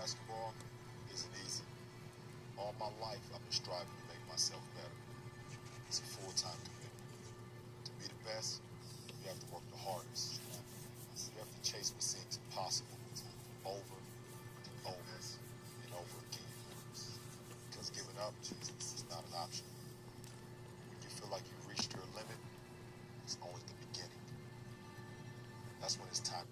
basketball isn't easy. All my life, I've been striving to make myself better. It's a full-time commitment. To be the best, you have to work the hardest. You have to chase what seems impossible over and over and over again. Because giving up is not an option. When you feel like you've reached your limit, it's only the beginning. That's when it's time.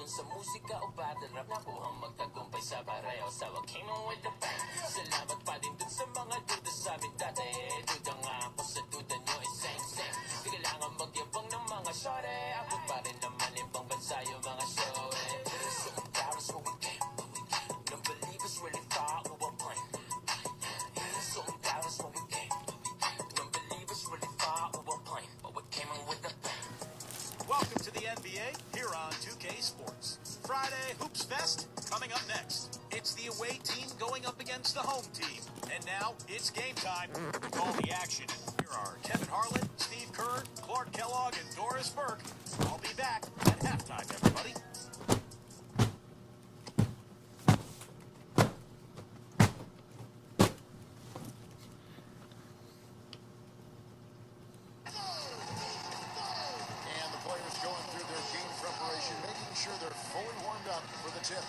Sa musika o battle rap, nakuhang magtagumpay sa pareho. So I came on with the bang. Salamat pa din dun sa mga duda sa amin dati. Duda nga ako sa duda nyo, same. Di kailangan magyabang ng mga shorty. Ako pa rin naman ibang bansa yung mga show. We're so embarrassed when we came. Non-believers really thought we were playing. We're so embarrassed when we came. Non-believers really thought we were playing. But we came on with the bang. Welcome to the NBA here on 2K Sports. Friday Hoops Fest coming up next. It's the away team going up against the home team. And now it's game time. Call the action. Here are Kevin Harlan, Steve Kerr, Clark Kellogg, and Doris Burke. I'll be back at halftime, everybody. They're fully warmed up for the tip.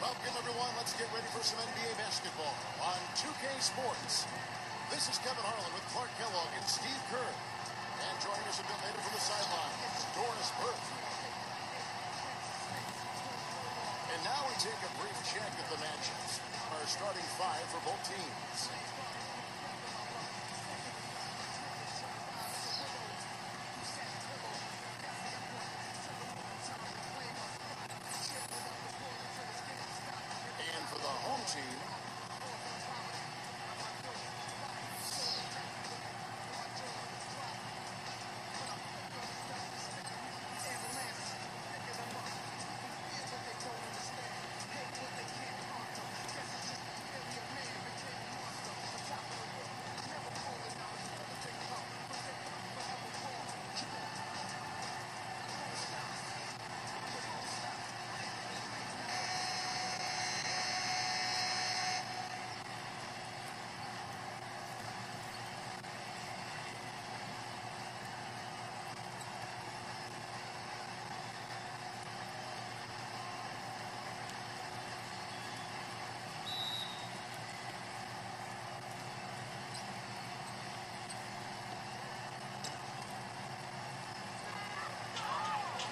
Welcome, everyone. Let's get ready for some NBA basketball on 2K Sports. This is Kevin Harlan with Clark Kellogg and Steve Kerr. And joining us a bit later from the sideline, Doris Burke. And now we take a brief check at the matchups. Our starting five for both teams. And for the home team,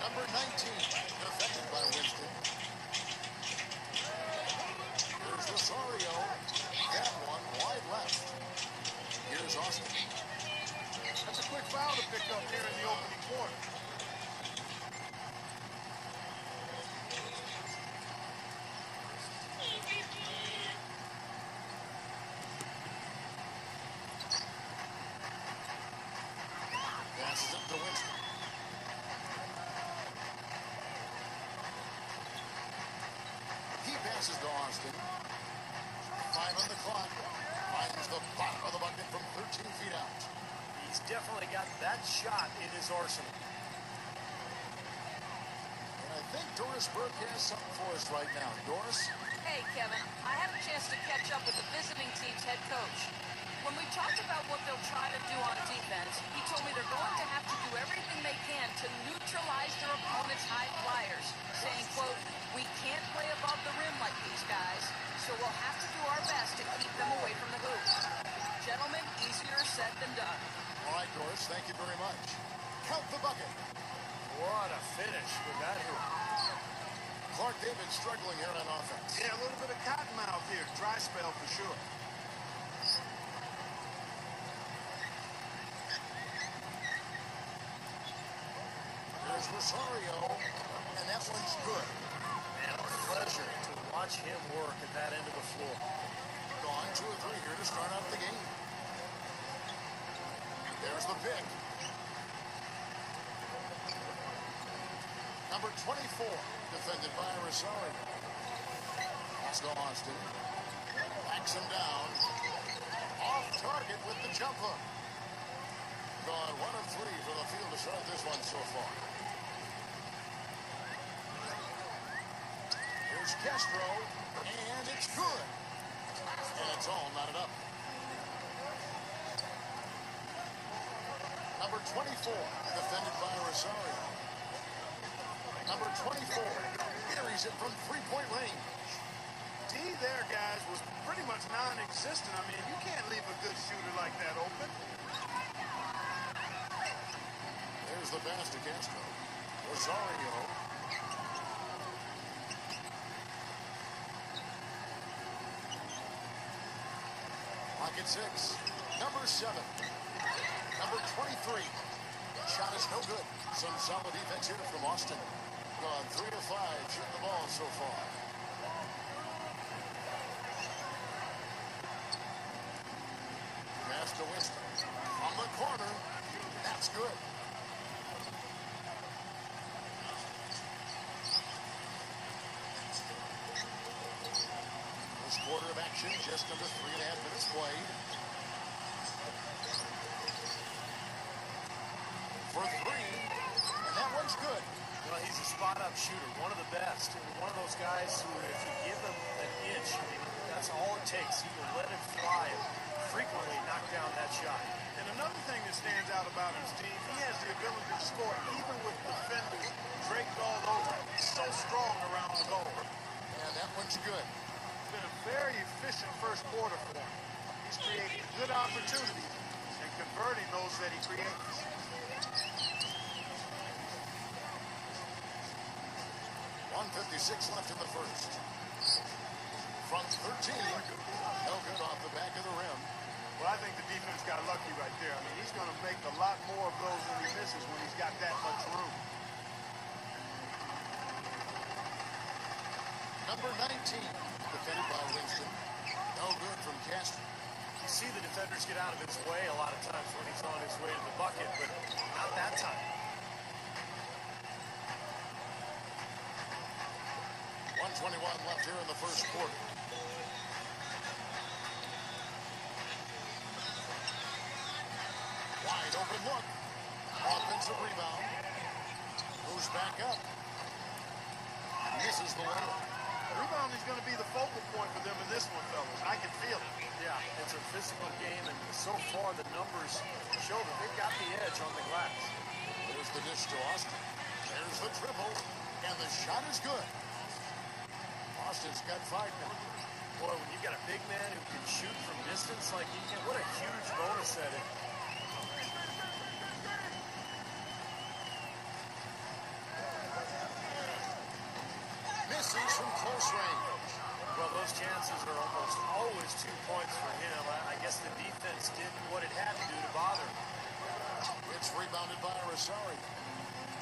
number 19, defended by Winston. Here's Rosario. That one wide left. Here's Austin. That's a quick foul to pick up here in the opening quarter. Passes it to Winston. He passes to Austin. 5 on the clock. Finds the bottom of the bucket from 13 feet out. He's definitely got that shot in his arsenal. And I think Doris Burke has something for us right now. Doris? Hey, Kevin. I had a chance to catch up with the visiting team's head coach. When we talked about what they'll try to do on defense, he told me they're going to have to do everything they can to neutralize their opponent's high flyers, saying, quote, "We can't play above the rim like these guys, so we'll have to do our best to keep them away from the hoop." Gentlemen, easier said than done. All right, Doris, thank you very much. Count the bucket. What a finish with that hoop. Clark David struggling here on offense. Yeah, a little bit of cotton mouth here. Dry spell for sure. There's Rosario, and that one's good. And a pleasure to watch him work at that end of the floor. Gone 2 or 3 here to start out the game. There's the pick. Number 24, defended by Rosario. Let's go, Austin. Backs him down. Off target with the jump hook. Gone 1 of 3 for the field to start this one so far. Here's Castro, and it's good. And it's all knotted up. Number 24, defended by Rosario. Number 24, carries it from three-point range. D there, guys, was pretty much non-existent. I mean, you can't leave a good shooter like that open. There's the pass to Castro. Rosario. Pocket 6. Number 7. Number 23. Shot is no good. Some solid defense here from Austin. Gone 3 of 5 shooting the ball so far. Pass to Winston. On the corner. That's good. First quarter of action, just under 3.5 minutes played. For 3, and that one's good. Well, he's a spot-up shooter, one of the best. And one of those guys who, if you give him an inch, I mean, that's all it takes. He will let it fly and frequently knock down that shot. And another thing that stands out about him, Steve, he has the ability to score even with defenders draped all over him. He's so strong around the goal. And that one's good. It's been a very efficient first quarter for him. He's creating good opportunities and converting those that he creates. 1:56 left in the first. From 13, no good off the back of the rim. Well, I think the defense got lucky right there. I mean, he's going to make a lot more of those when he misses when he's got that much room. Number 19, defended by Winston. No good from Castro. You see the defenders get out of his way a lot of times when he's on his way to the bucket, but not that time. 1:21 left here in the first quarter. Wide open look. Offensive rebound. Moves back up. Misses the layup. Rebounding is going to be the focal point for them in this one, fellas. I can feel it. Yeah, it's a physical game, and so far the numbers show that they've got the edge on the glass. There's the dish to Austin. There's the dribble, and the shot is good. Austin's got 5 now. Boy, when you've got a big man who can shoot from distance like he can, what a huge bonus that is. Misses from close range. Well, those chances are almost always 2 points for him. I guess the defense did what it had to do to bother him. It's rebounded by Rosario.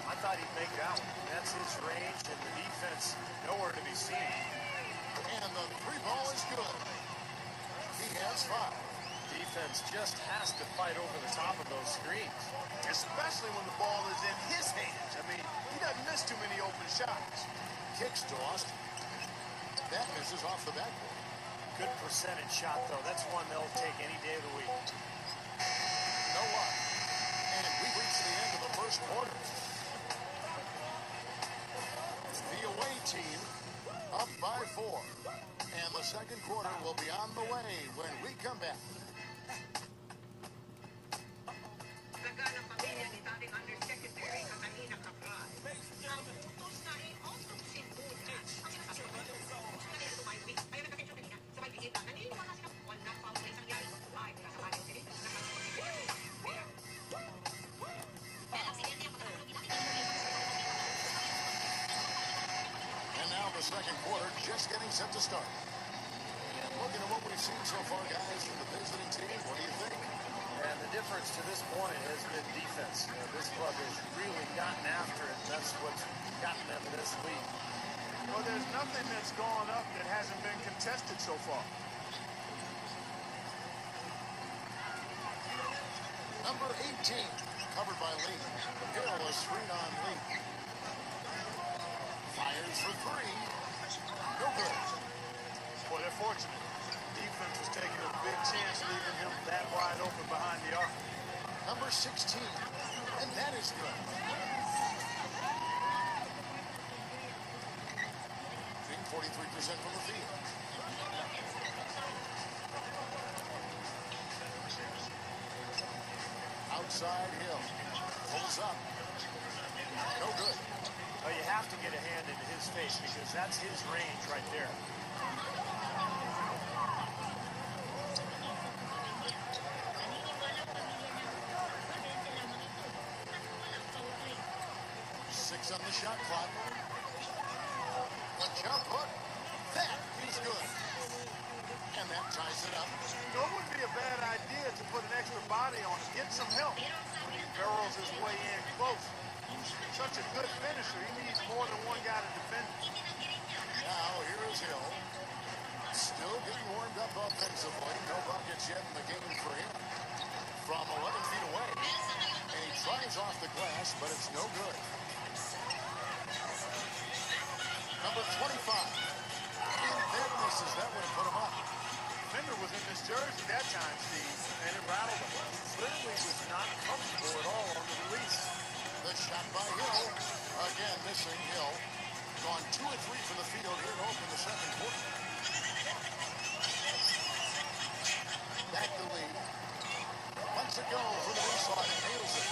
I thought he'd make that one. That's his range, and the defense nowhere to be seen. And the 3 ball is good. He has 5. Defense just has to fight over the top of those screens. Especially when the ball is in his hands. I mean, he doesn't miss too many open shots. Kicks to Austin. That misses off the backboard. Good percentage shot, though. That's one they'll take any day of the week. No luck. first quarter. The away team up by 4. And the second quarter will be on the way when we come back. And now the second quarter just getting set to start. And looking at what we've seen so far, guys, from the visiting team, what do you think? And the difference to this point has been defense. You know, this club has really gotten after it. That's what's gotten them this week. Well, there's nothing that's gone up that hasn't been contested so far. Number 18, covered by Lee. Hill is screen on Lee. Fires for 3. No good. Well, they're fortunate. Defense was taking a big chance, leaving him that wide open behind the arc. Number 16, and that is good. Being 43% from the field. Outside Hill. Pulls up. No good. Well, you have to get a hand into his face because that's his range right there. On the shot clock. A jump hook. That is good. And that ties it up. You know, it wouldn't be a bad idea to put an extra body on him. Get some help. When he barrels his way in close. Such a good finisher. He needs more than one guy to defend him. Now, here is Hill. Still getting warmed up offensively. No buckets yet in the game for him. From 11 feet away. And he tries off the glass, but it's no good. Number 25. And that misses. That would have put him up. Defender was in this jersey that time, Steve, and it rattled him. Literally was not comfortable at all on the release. The shot by Hill. Again, missing Hill. Gone 2 or 3 for the field here to open the second quarter. Back to lead. Once to go for the baseline and nails it.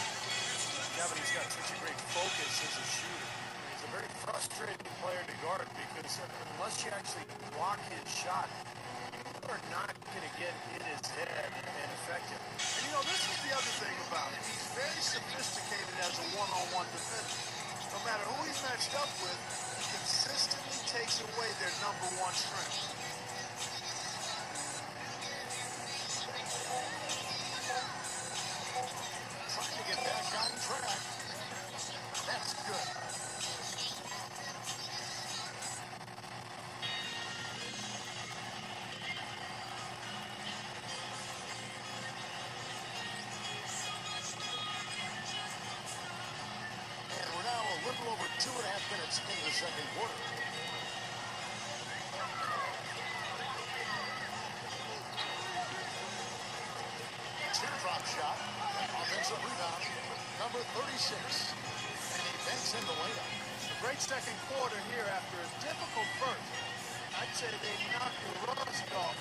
Yeah, but he's got such a great focus as a shooter. He's a very frustrating player to guard because unless you actually block his shot, you are not going to get in his head and affect him. And you know, this is the other thing about him. He's very sophisticated as a one-on-one defender. No matter who he's matched up with, he consistently takes away their number one strength. Trying to get back on track. That's good. And we're now a little over 2.5 minutes into the second quarter. Teardrop shot. Offensive rebound. Number 36. And he banks in the layup. A great second quarter here after a difficult first. I'd say they knocked the rust off.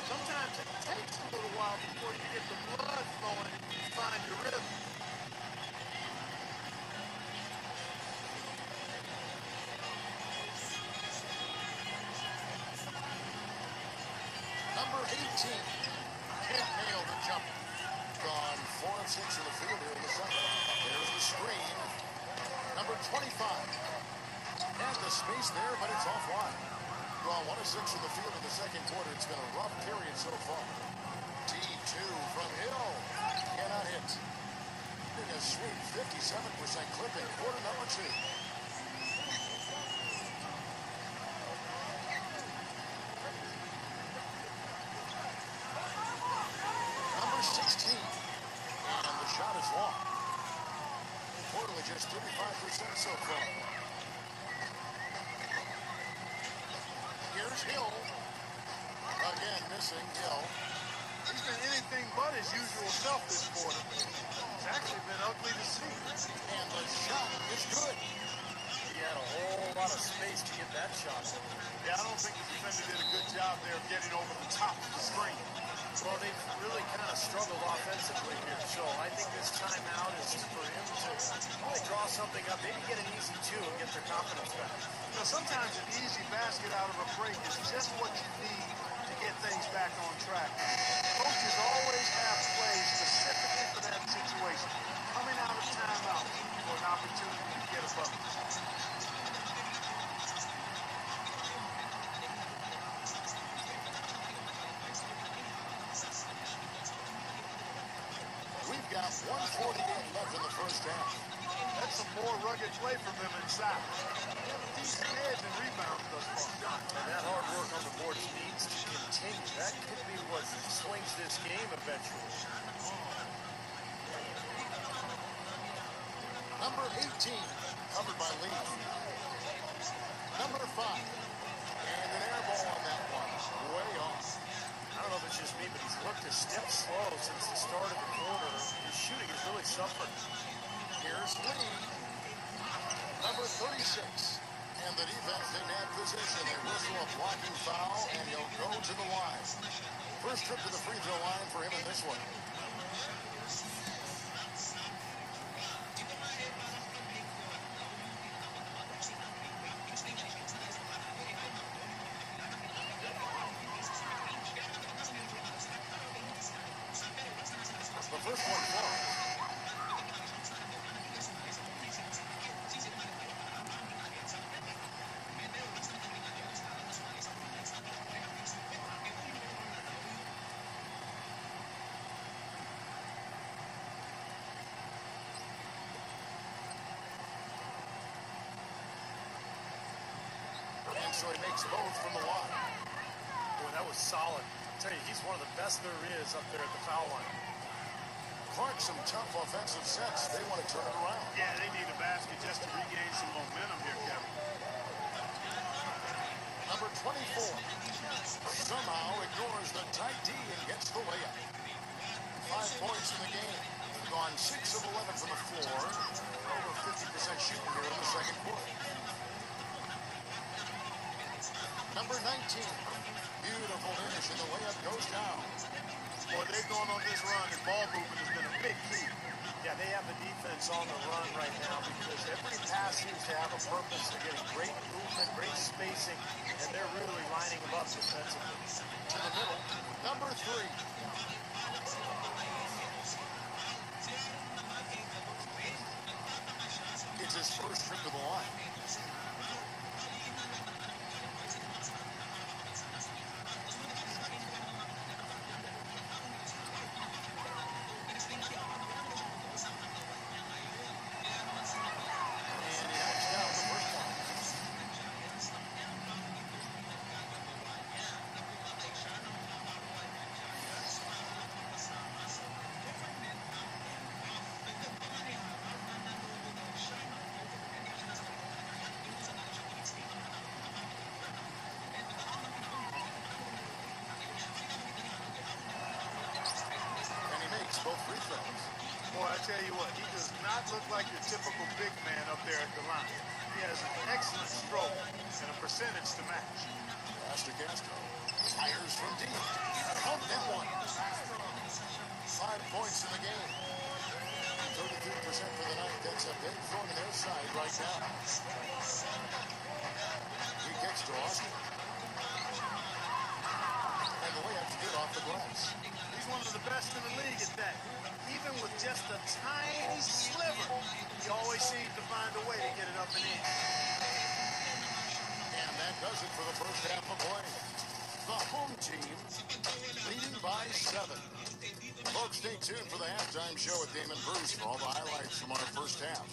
Sometimes it takes a little while before you get the blood flowing and you find your rhythm. Number 18. Can't nail the jumper. Gone 4 of 6 in the field here in the second. There's the screen. Number 25. Has the space there, but it's offline. Gone 1 of 6 in the field in the second quarter. It's been a rough period so far. T2 from Hill. Cannot hit. In a sweet 57% clipping. Quarter number 2. Number 16. And the shot is long. Reportedly just 35% so far. Here's Hill. Again, missing Hill. He's been anything but his usual self this quarter. It's actually been ugly to see. And the shot is good. He had a whole lot of space to get that shot. Yeah, I don't think the defender did a good job there of getting over the top of the screen. Well, they've really kind of struggled offensively here, so I think this timeout is for him to really draw something up, maybe get an easy two and get their confidence back. You know, sometimes an easy basket out of a break is just what you need to get things back on track. Coaches always have plays specifically for that situation, coming out of timeout for an opportunity to get a bucket. We've got 1:48 left in the first half. That's some more rugged play from them inside. They have a decent edge and rebounds thus far. And that hard work on the boards needs to continue. That could be what swings this game eventually. Number 18, covered by Lee. Number 5, and an air ball on that one, way off. I don't know if it's just me, but he's looked a step slow since the start of the quarter. His shooting has really suffered. Here's Lee, number 36. And the defense in that position. They whistle a blocking foul, and he'll go to the line. First trip to the free throw line for him in this one. The first one falls. And so he makes both from the line. Boy, that was solid. I'll tell you, he's one of the best there is up there at the foul line. Clark, some tough offensive sets. They want to turn it around. Yeah, they need a basket just to regain some momentum here, Kevin. Number 24 somehow ignores the tight D and gets the layup. 5 points in the game. Gone 6 of 11 from the floor. Over 50% shooting here in the second quarter. Number 19. Beautiful finish, and the layup goes down. Boy, they've gone on this run, and ball movement has been a big key. Yeah, they have the defense on the run right now because every pass seems to have a purpose. They're getting great movement, great spacing, and they're really lining them up defensively. To the middle, number 3. It's his first trip to the line. Both free throws. Boy, I tell you what, he does not look like your typical big man up there at the line. He has an excellent stroke and a percentage to match. Pass to Castro. Fires from deep. Count that one. 5 points in the game. 33% for the night. That's a big throw to their side right now. He kicks to Austin. And the layup's good off the glass. He's one of the best in the league at that. Even with just a tiny sliver, he always seems to find a way to get it up and in. And that does it for the first half of play. The home team leading by 7. Folks, stay tuned for the halftime show with Damon Bruce for all the highlights from our first half.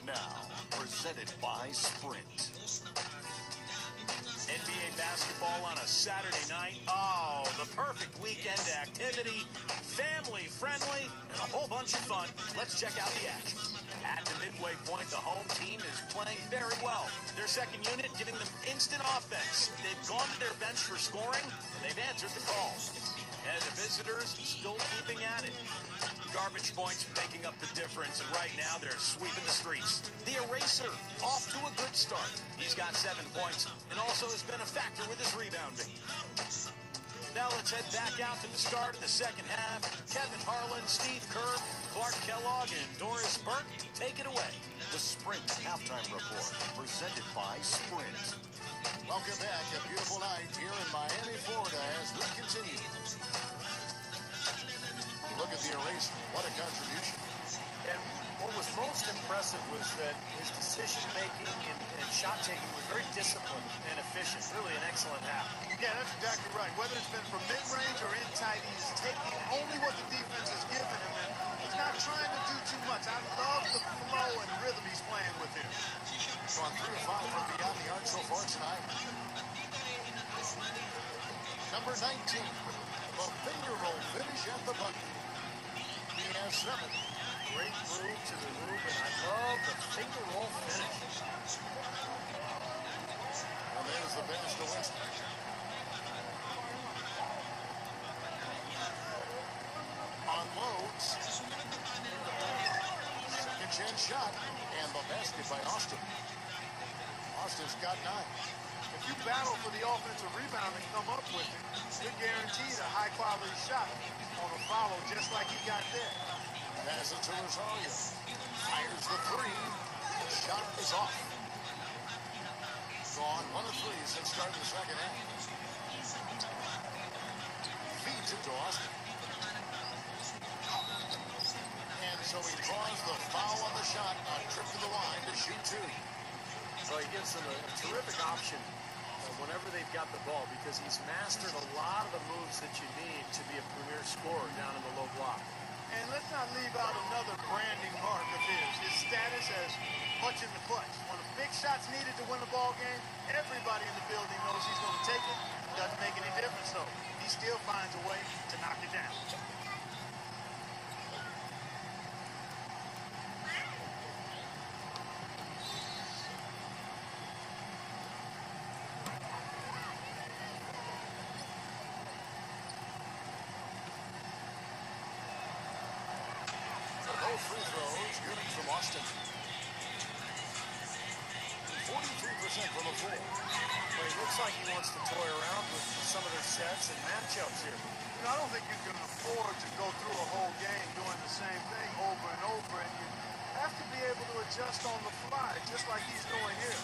Now, presented by Sprint. NBA basketball on a Saturday night. Oh, the perfect weekend activity, family friendly, and a whole bunch of fun. Let's check out the action. At the midway point point, the home team is playing very well. Their second unit giving them instant offense. They've gone to their bench for scoring, and they've answered the call. And the visitors still keeping at it. Garbage points making up the difference, and right now they're sweeping the streets. The Eraser off to a good start. He's got 7 points and also has been a factor with his rebounding. Now let's head back out to the start of the second half. Kevin Harlan, Steve Kerr, Clark Kellogg, and Doris Burke take it away. The Sprint Halftime Report, presented by Sprint. Welcome back. A beautiful night here in Miami, Florida as we continue. Look at the Eraser. What a contribution. And what was most impressive was that his decision-making and shot-taking was very disciplined and efficient. Really an excellent half. Yeah, that's exactly right. Whether it's been from mid-range or in tight, he's taking only what the defense has given him, and he's not trying to do too much. I love the flow and rhythm he's playing with here. On 3 of 5 from beyond the arc so far tonight. Number 19, the finger roll finish at the bucket. He has 7. Great move to the loop, and I love the finger roll finish. And there's the finish to Winston. Unloads. Second chance shot, and the basket by Austin. Austin's got 9. If you battle for the offensive rebound and come up with it, you're guaranteed a high-quality shot on a follow just like he got there. Pass it to Rosario. Fires the 3. The shot is off. Gone 1 of 3 since starting the second half. Feeds it to Austin. And so he draws the foul on the shot. A trip to the line to shoot 2. So he gives them a terrific option whenever they've got the ball because he's mastered a lot of the moves that you need to be a premier scorer down in the low block. And let's not leave out another branding mark of his status as punch in the clutch. When a big shot's needed to win a ball game, everybody in the building knows he's going to take it. Doesn't make any difference, though. He still finds a way to knock it down. Free throws, good from Austin. 43% from the floor. But he looks like he wants to toy around with some of their sets and matchups here. You know, I don't think you can afford to go through a whole game doing the same thing over and over, and you have to be able to adjust on the fly, just like he's doing here.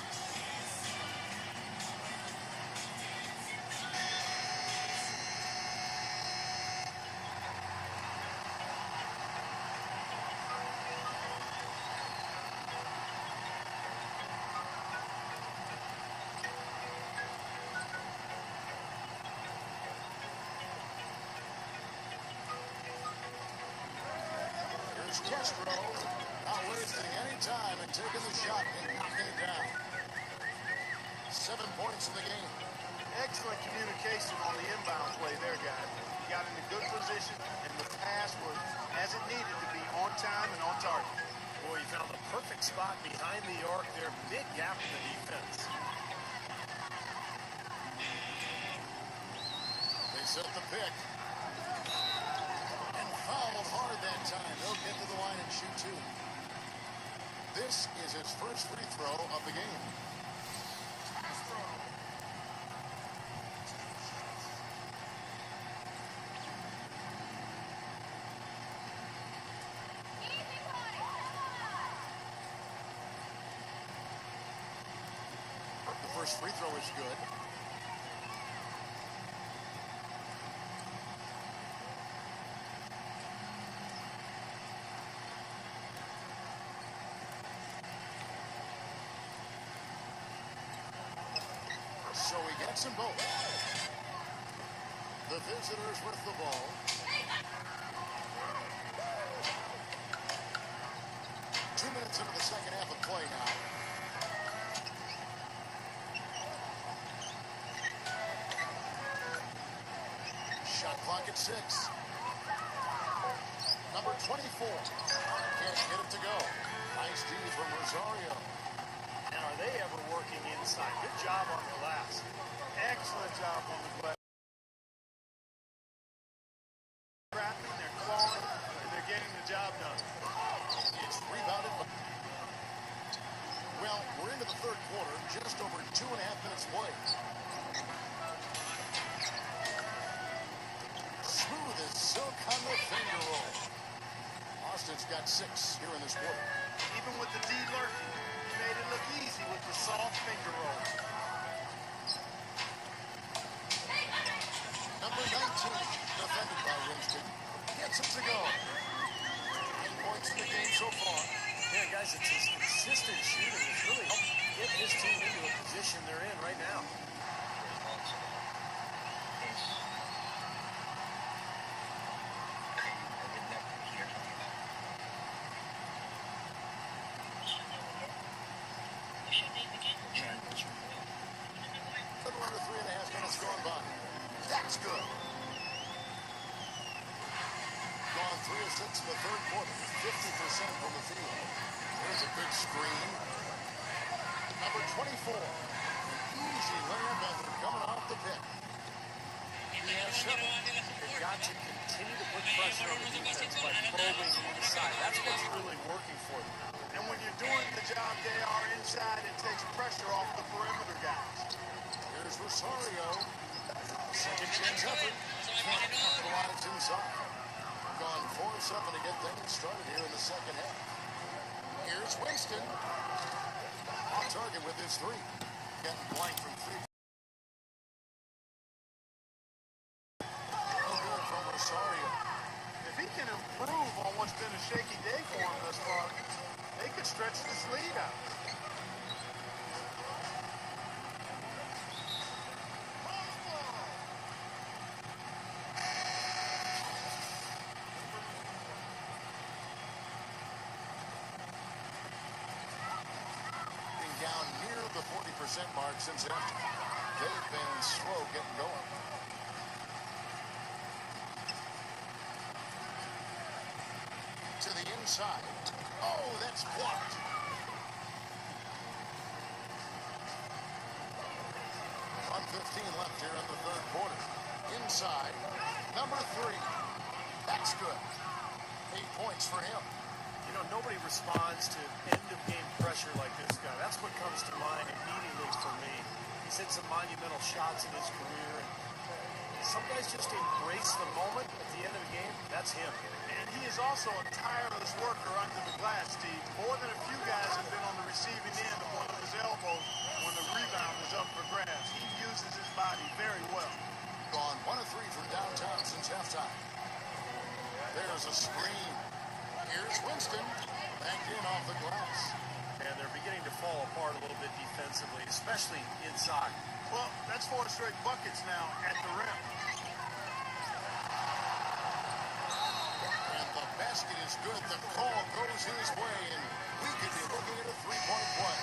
Castro not wasting any time and taking the shot and knocking it down. 7 points in the game. Excellent communication on the inbound play there, guys. He got in a good position, and the pass was as it needed to be, on time and on target. Boy, he found the perfect spot behind the arc there. Big gap in the defense. They set the pick. Fouled hard that time. He'll get to the line and shoot 2. This is his first free throw of the game. The first free throw is good. So he gets them both. The visitors with the ball. Two minutes into the second half of play now. Shot clock at 6. Number 24. Can't get it to go. Nice D from Rosario. And are they ever working inside? Good job on the glass. Excellent job on the glass. Trapping, they're clawing, and they're getting the job done. It's rebounded. Well, we're into the third quarter, just over 2.5 minutes played. Smooth as silk on the finger roll. Austin's got 6 here in this quarter. Even with the D lurking, he made it look easy with the soft finger roll. Number 19, defended by Winston, gets it to go. 9 points in the game so far. Yeah, guys, it's his consistent shooting that's really helped get his team into a position they're in right now. Little under 3.5 minutes gone by. That's good. Gone 3 of 6 in the third quarter. 50% from the field. There's a big screen. Number 24. An easy layup after coming off the pick. They've got to continue to put pressure on the defense by probing inside. That's what's really working for them. And when you're doing the job they are inside, it takes pressure off the perimeter guys. Here's Rosario. Second chance effort. Can't capitalize inside. Gone 4 of 7 to get things started here in the second half. Here's Winston. On target with his 3. Getting blank from 3. Good from Rosario. If he can improve on what's been a shaky day for him thus far, they could stretch this lead out. Being down near the 40% mark since after. They've been slow getting going. To the inside. Oh, that's blocked. 1:15 left here in the third quarter. Inside. Number 3. That's good. 8 points for him. You know, nobody responds to end-of-game pressure like this guy. That's what comes to mind immediately for me. He's hit some monumental shots in his career. And some guys just embrace the moment at the end of the game. That's him. And he is also a tireless worker under the glass, Steve. More than a few guys have been on the receiving end of one of his elbows when the rebound is up for grabs. He uses his body very well. Gone 1 of 3 from downtown since halftime. There's a screen. Here's Winston. Back in off the glass. And they're beginning to fall apart a little bit defensively, especially inside. Well, that's 4 straight buckets now at the rim. And the basket is good. The call goes his way, and we could be looking at a 3-point play.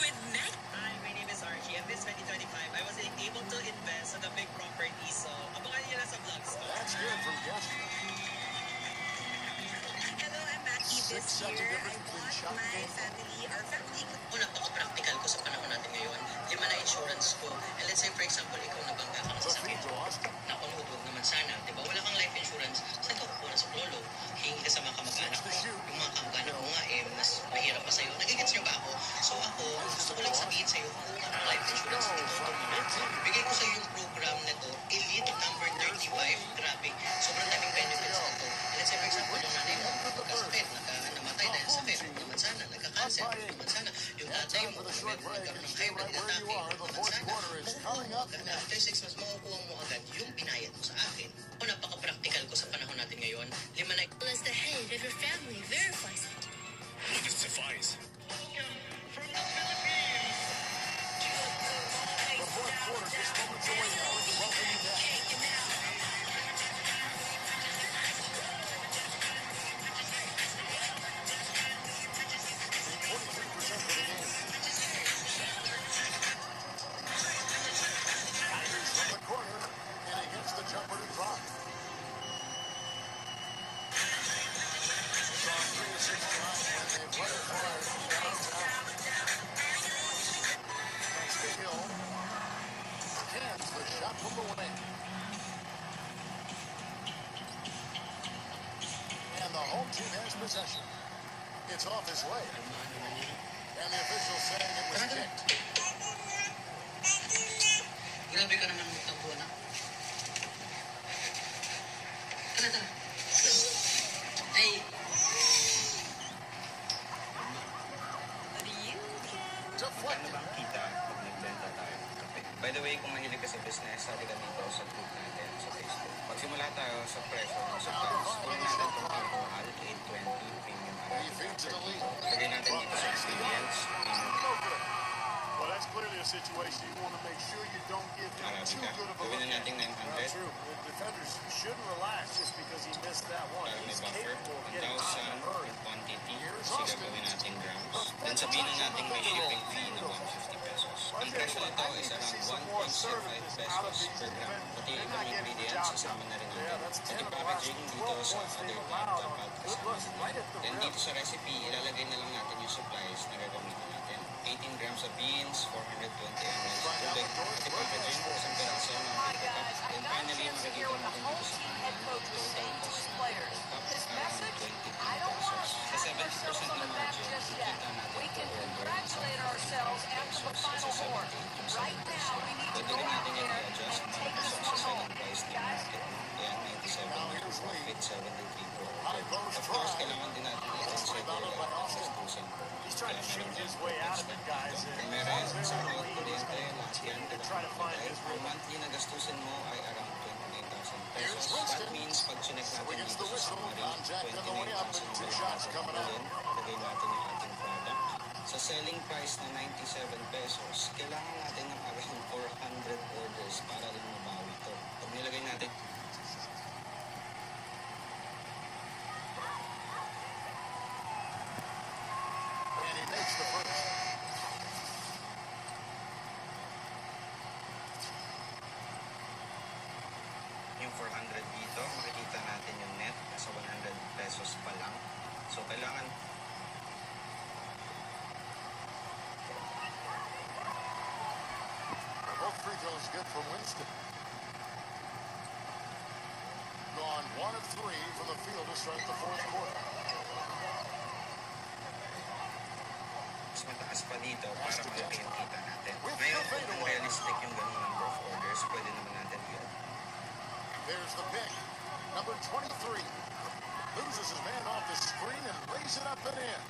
With Mac. Hi, my name is Archie. And this 2025, I was able to invest on a big property. So, abangan niyo na sa vlogs ko. That's good from Justin. Hello, I'm Mackie. This year, I bought my family, our family. Kung napaka-practical ko sa panahon natin ngayon, 5 na insurance ko. And let's say, for example, ikaw nabangga ka ng sakit. Nakunod, huwag naman sana. Diba, wala kang life insurance. Saan ka kukuha sa lolo? Hingi ka sa mga kamag-anak mo. Yung mga kamag-anak mo nga, mas mahirap pa sa'yo. Nagigits niyo ba ako? So ako, gusto ko lang sabihin sa'yo kung ano ang life insurance nito. Bigay ko sa'yo yung program na to, Elite number 35. Grabe, sobrang daming benefits nito. Let's say, for example, yung nanay mo, nagkasakit, namatay dahil sa sakit, naman sana, nagka-cancer, naman sana, yung tatay mo, nagkaroon ng high blood attack, naman sana, makukuha mo agad. After 6 months, makukuha mo agad yung binayad mo sa akin. O napaka-practical ko sa panahon natin ngayon, 5 na... As the head of your family verifies it. If it suffice. The fourth quarter just moments away now. Welcome you back. home team has possession. It's off his leg. And the official saying it was kicked. Grabe ka naman magtampo na. Tara. Ay. Deflected. Kita pag nagbenta tayo ng kape. By the way, kung mahilig ka sa business, sabi ka dito sa group natin sa Facebook. Pagsimula tayo sa presyo ng supplies, kung natin itong alcohol, 820 premium Arabica. Lagay natin dito sa ingredients, No good. Well, that's clearly a situation you want to make sure you don't give him too Arabica. good of a Gawin look na at. natin That's 900. true. The defenders shouldn't relax just because he missed that one. Para may He's buffer, capable of getting out 1,000 in a hurry. yung quantity, kasi gagawin natin grams. Then sabihin na natin may shipping fee na 150 pesos. Ang presyo nito is around 1.05 pesos per gram. Pati yung ibang ingredients, kasama na rin natin. Pati packaging dito sa other tab dapat kasama din. Then dito sa recipe, ilalagay na lang natin yung supplies na gagamitin natin. 18 grams of beans, 420 ml tubig, pati packaging, isang peraso ng paper cup. Then finally, makikita natin dito sa kanan, total cost natin per cup around 23 pesos. Sa 70% na margin, kikita natin per order sa 15 pesos. Sa 78 yung selling price niya. Pwede rin natin yung i-adjust mga pesos sa selling price ng market. Kaya 97 yung profit, 73 per order. Of course, kailangan din natin i-consider ang gastusin. He's trying to shoot his way out of it, guys. Kung meron sa mga kuryente, lahat yan, ang monthly na gastusin mo ay around 29,000 pesos. That means, pag chinek natin dito sa summary, 29,000 lang natin lagay natin yung ating product. Sa selling price na 97 pesos, kailangan natin ng around 400 orders para rin mabawi ito. Pag nilagay natin And he makes the first. yung 400 dito, makikita natin yung net sa 100 pesos pa lang. So, kailangan Both free throws good for Winston. Gone 1 of 3 from the field to start the fourth quarter. mas mataas pa dito para malaki yung kita natin. Ngayon, kung realistic yung ganung number of orders, pwede naman natin yun. There's the pick. Number 23. Loses his man off the screen and lays it up and in.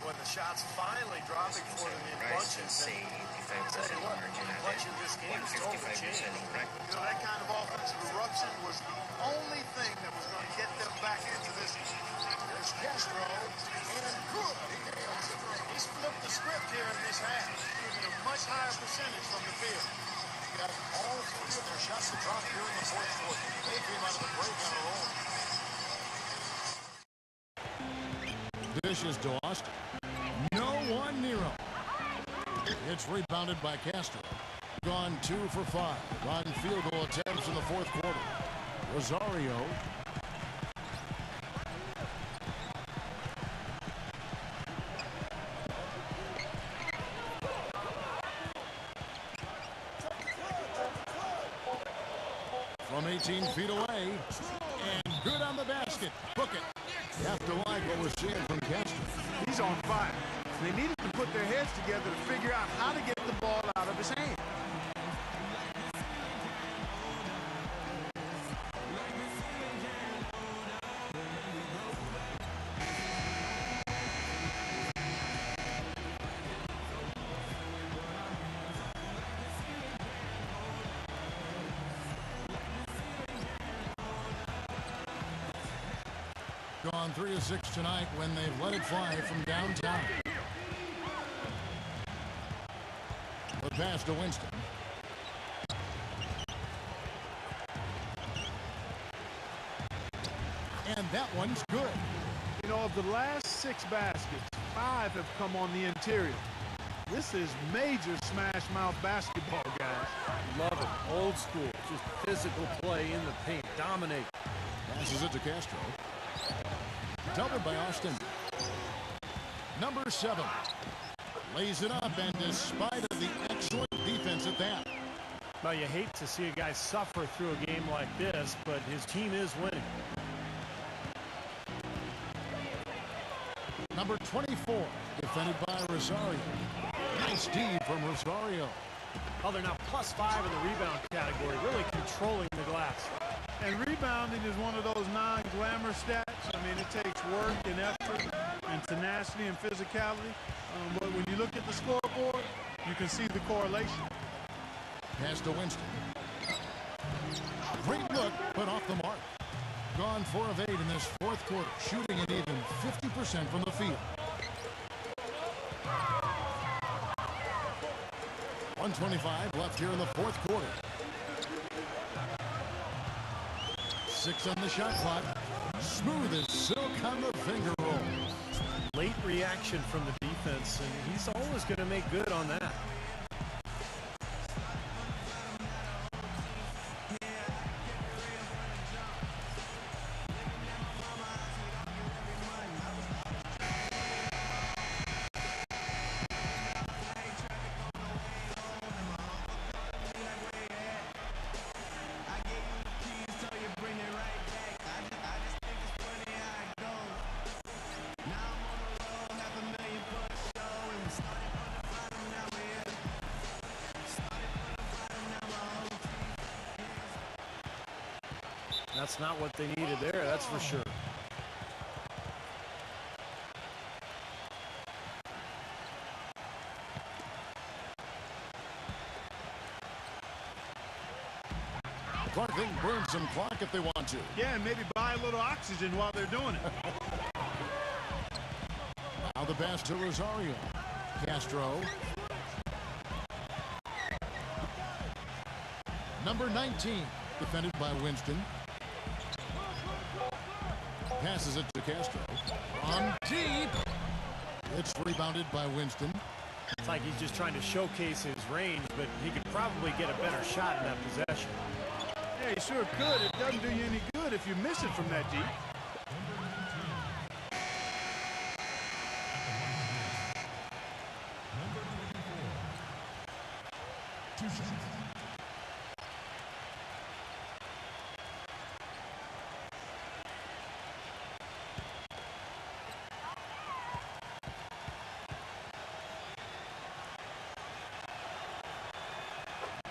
When the shots finally dropping for them in Price bunches, is say and 85% margin much natin, of this game is totally 155 changed. selling price. You know, that kind of offensive eruption was the only thing that was going to get them back into this one. There's Castro. And good. He nails it. He's flipped the script here in this half, giving a much higher percentage from the field. Got all 3 of their shots to drop here in the fourth quarter. They came out of the break on a roll. Dish is tossed. No one near him. It's rebounded by Castro. Gone 2 for 5 on field goal attempts in the fourth quarter. Rosario. From 18 feet away. And good on the basket. Book it. You have to like what we're seeing from Castro. He's on fire. They needed to put their heads together to figure out how to get the ball out of his hand. Gone 3 of 6 tonight when they've let it fly from downtown. The pass to Winston. And that one's good. You know, of the last 6 baskets, 5 have come on the interior. This is major smash mouth basketball, guys. Love it. Old school. Just physical play in the paint. Dominate. Passes it to Castro. Doubled by Austin. Number 7. Lays it up, and despite of the excellent defense at that. Now, you hate to see a guy suffer through a game like this, but his team is winning. Number 24, defended by Rosario. Nice D from Rosario. Oh, they're now +5 in the rebound category, really controlling the glass. And rebounding is one of those non-glamour stats. I mean, it takes work and effort and tenacity and physicality. But when you look at the scoreboard, you can see the correlation. Pass to Winston. Great look, but off the mark. Gone 4 of 8 in this fourth quarter, shooting an even 50% from the field. 1:25 left here in the fourth quarter. 6 on the shot clock. Smooth as silk on the finger roll. Late reaction from the defense, and he's always going to make good on that. That's not what they needed there, that's for sure. Clark, they can burn some clock if they want to. Yeah, and maybe buy a little oxygen while they're doing it. Now the pass to Rosario. Castro. Number 19, defended by Winston. Passes it to Castro. On deep. It's rebounded by Winston. It's like he's just trying to showcase his range, but he could probably get a better shot in that possession. Yeah, he sure could. It doesn't do you any good if you miss it from that deep.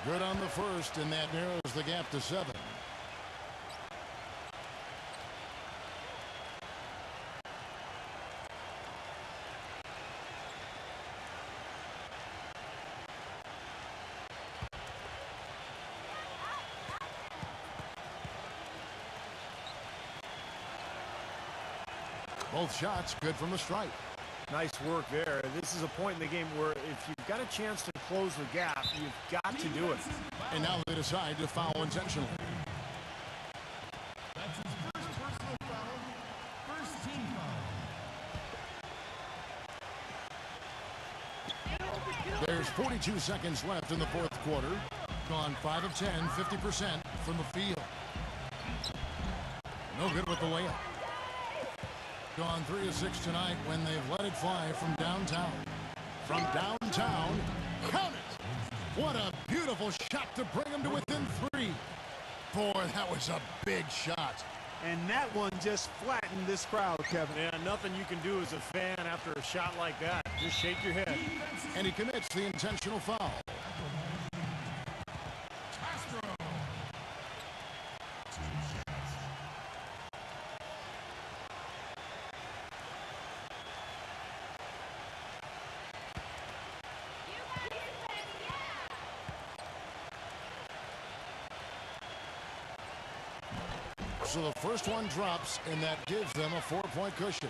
Good on the first, and that narrows the gap to 7. Both shots good from the stripe. Nice work there. This is a point in the game where if you've got a chance to close the gap, you've got to do it. And now they decide to foul intentionally. That's his first personal foul, first team foul. There's 42 seconds left in the fourth quarter. Gone 5 of 10, 50% from the field. No good with the layup. Gone 3 of 6 tonight when they've let it fly from downtown. From downtown, count it! What a beautiful shot to bring them to within 3. Boy, that was a big shot. And that one just flattened this crowd, Kevin. Yeah, nothing you can do as a fan after a shot like that. Just shake your head. And he commits the intentional foul. So the first one drops, and that gives them a 4-point cushion.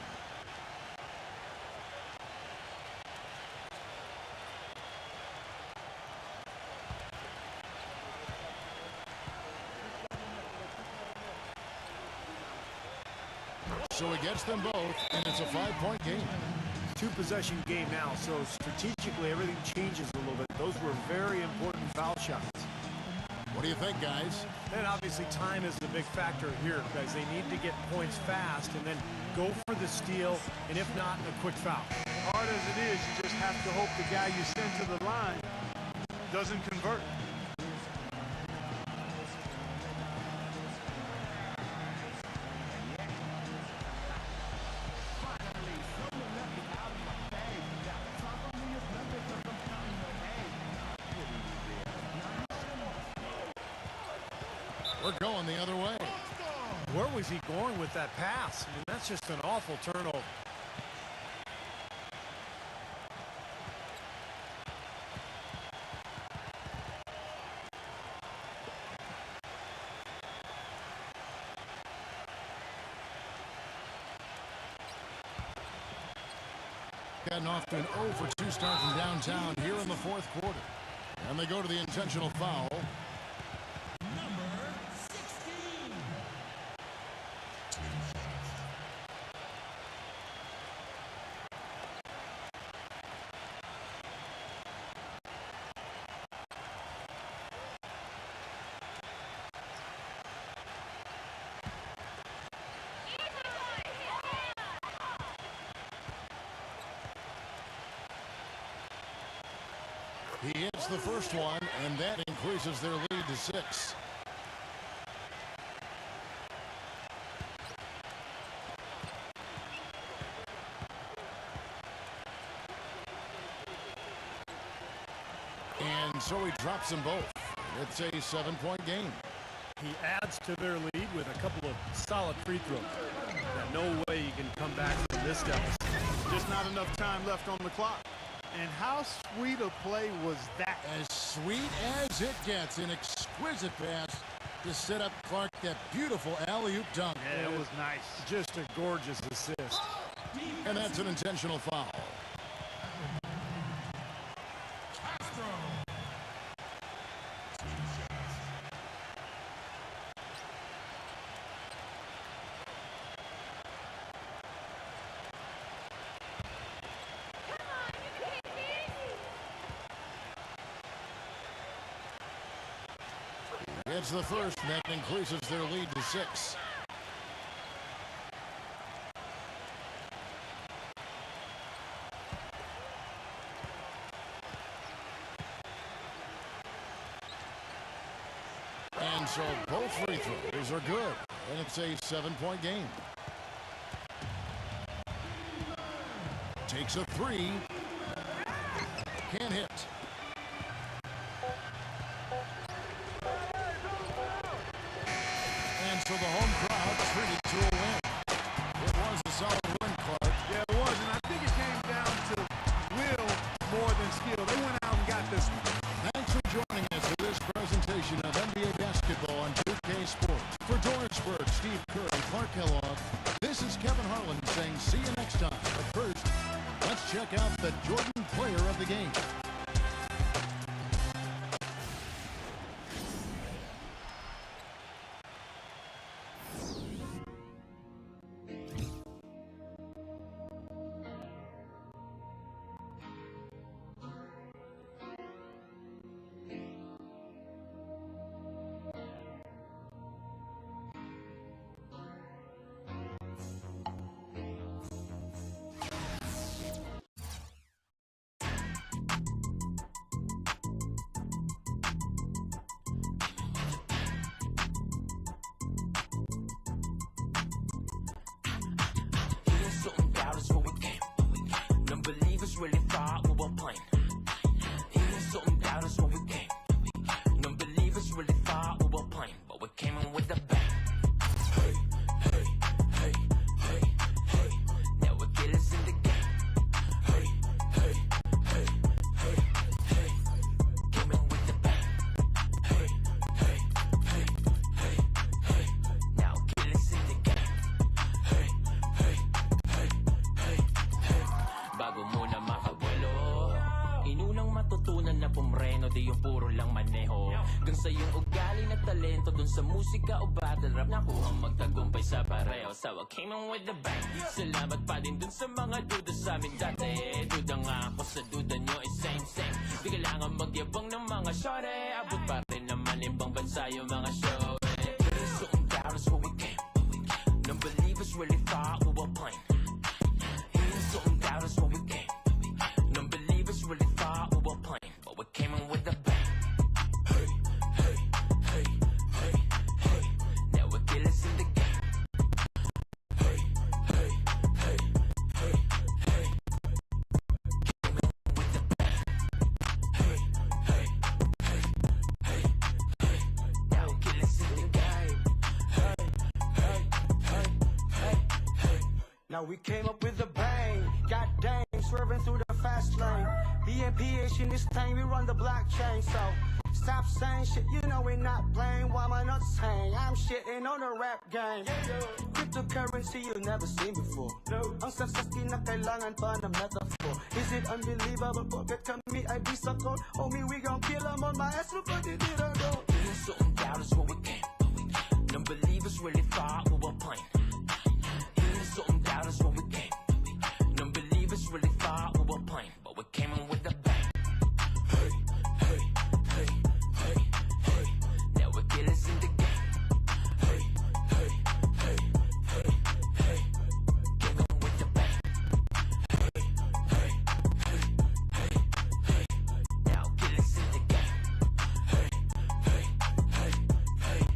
So he gets them both, and it's a 5-point game. 2-possession game now, so strategically everything changes a little bit. Those were very important foul shots. What do you think, guys? And obviously time is the big factor here, guys. They need to get points fast and then go for the steal, and if not, a quick foul. Hard as it is, you just have to hope the guy you send to the line doesn't convert. We're going the other way. Where was he going with that pass? I mean, that's just an awful turnover. Gotten off to an 0 for 2 start from downtown here in the fourth quarter. And they go to the intentional foul. Number 16. He hits the first one, and that increases their lead to 6. And so he drops them both. It's a 7-point game. He adds to their lead with a couple of solid free throws. No way you can come back from this deficit. Just not enough time left on the clock. And how sweet a play was that? As sweet as it gets. An exquisite pass to set up Clark that beautiful alley-oop dunk. Yeah, it was nice. Just a gorgeous assist. And that's an intentional foul. It's the first, and that increases their lead to 6. And so both free throws are good, and it's a 7-point game. Takes a 3. Can't hit. So the home crowd treated to a win. It was a solid win, Clark. Yeah, it was, and I think it came down to will more than skill. They went out and got this one. Thanks for joining us for this presentation of NBA basketball on 2K Sports. For Dorisburg, Steve Kerr, and Clark Kellogg, this is Kevin Harlan saying see you next time. But first, let's check out the Jordan player of the game. Really thought we were playing. Even something doubt us when we came. Non-believers really thought we were playing, but we came in with a bang. Hey, hey, hey, hey, hey. Now we're killers in the game. Hey, hey, hey, hey, hey. Came in with a bang. Hey, hey, hey, hey, hey. Now killers in the game. Hey, hey, hey, hey, hey. Bago muna inunang matutunan na pumreno, di yung puro lang maneho. Gang sa yung ugali na talento, dun sa musika o battle rap, nakuhang magtagumpay sa pareho. So I came in with the bang. Salamat pa din dun sa mga duda sa amin dati. Duda nga ako sa duda nyo, same. Di kailangan magyabang ng mga shorty. Abot pa rin naman ibang bansa yung mga show. So doubt is where we came. Non-believers really thought we were playing. So doubt is where we came. Non-believers really thought we were playing, but we came in with a bang. Hey, hey, hey, hey, hey. Now we're killers in the game. Hey, hey, hey, hey, hey. Came in with a bang. Hey, hey, hey, hey, hey. Now we're killers in the game. Now we came up with a bang. God dang, swerving through the fast lane. BNPH in this thing, we run the blockchain. So stop saying shit, you know we're not playing. Why am I not saying? I'm shitting on the rap game. Cryptocurrency you'll never seen before. Ang success di na kailangan pa na metaphor. Is it unbelievable? Pocket kami ay bisa ko. Oh me, we gon' kill them on my ass. Look what they did, go. Something doubt is what we came. Non-believers really thought we were playing. Something doubt is what we came. Non-believers really thought we were playing, but we came in with a bang. Hey, hey, hey, hey, hey. Now we're killers in the game. Hey, hey, hey, hey, hey. Came in with a bang. Hey, hey, hey, hey, hey. Now killers in the game. Hey, hey, hey, hey, hey.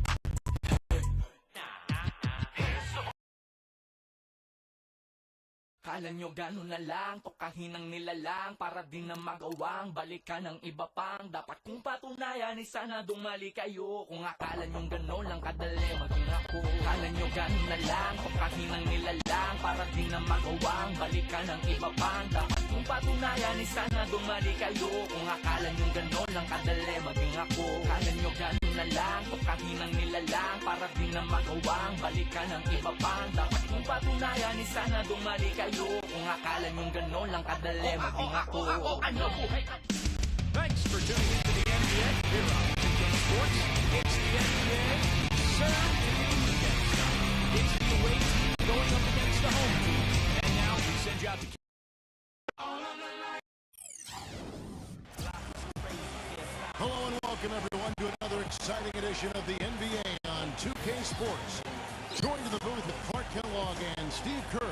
Kala nyo gano'n na lang, tokahin ng nilalang para din na magawang balikan ng iba pang dapat kong patunayan, sana dumali kayo. Kung akala nyo gano'n lang kadali maging ako. Kala nyo gano'n na lang, tokahin ng nilalang para din na magawang balikan ng iba pang dapat kong patunayan, sana dumali kayo. Kung akala nyo gano'n lang kadali maging ako. Kala nyo gano'n na lang, tokahin ng nilalang para din na magawang balikan ng iba pang dapat kong patunayan, sana dumali kayo. Kung akala nyong gano'n lang kadali maging ako. Thanks for tuning into the NBA here on 2K Sports. It's the NBA served to be against. It's the away team going up against the home team. And now we send you out to Hello and welcome everyone to another exciting edition of the NBA on 2K Sports. Joined in the booth with Clark Kellogg and Steve Kerr.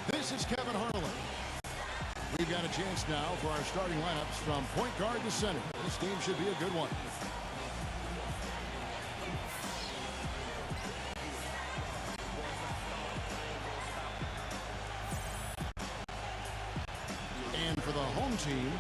This is Kevin Harlan. We've got a chance now for our starting lineups from point guard to center. This game should be a good one. And for the home team,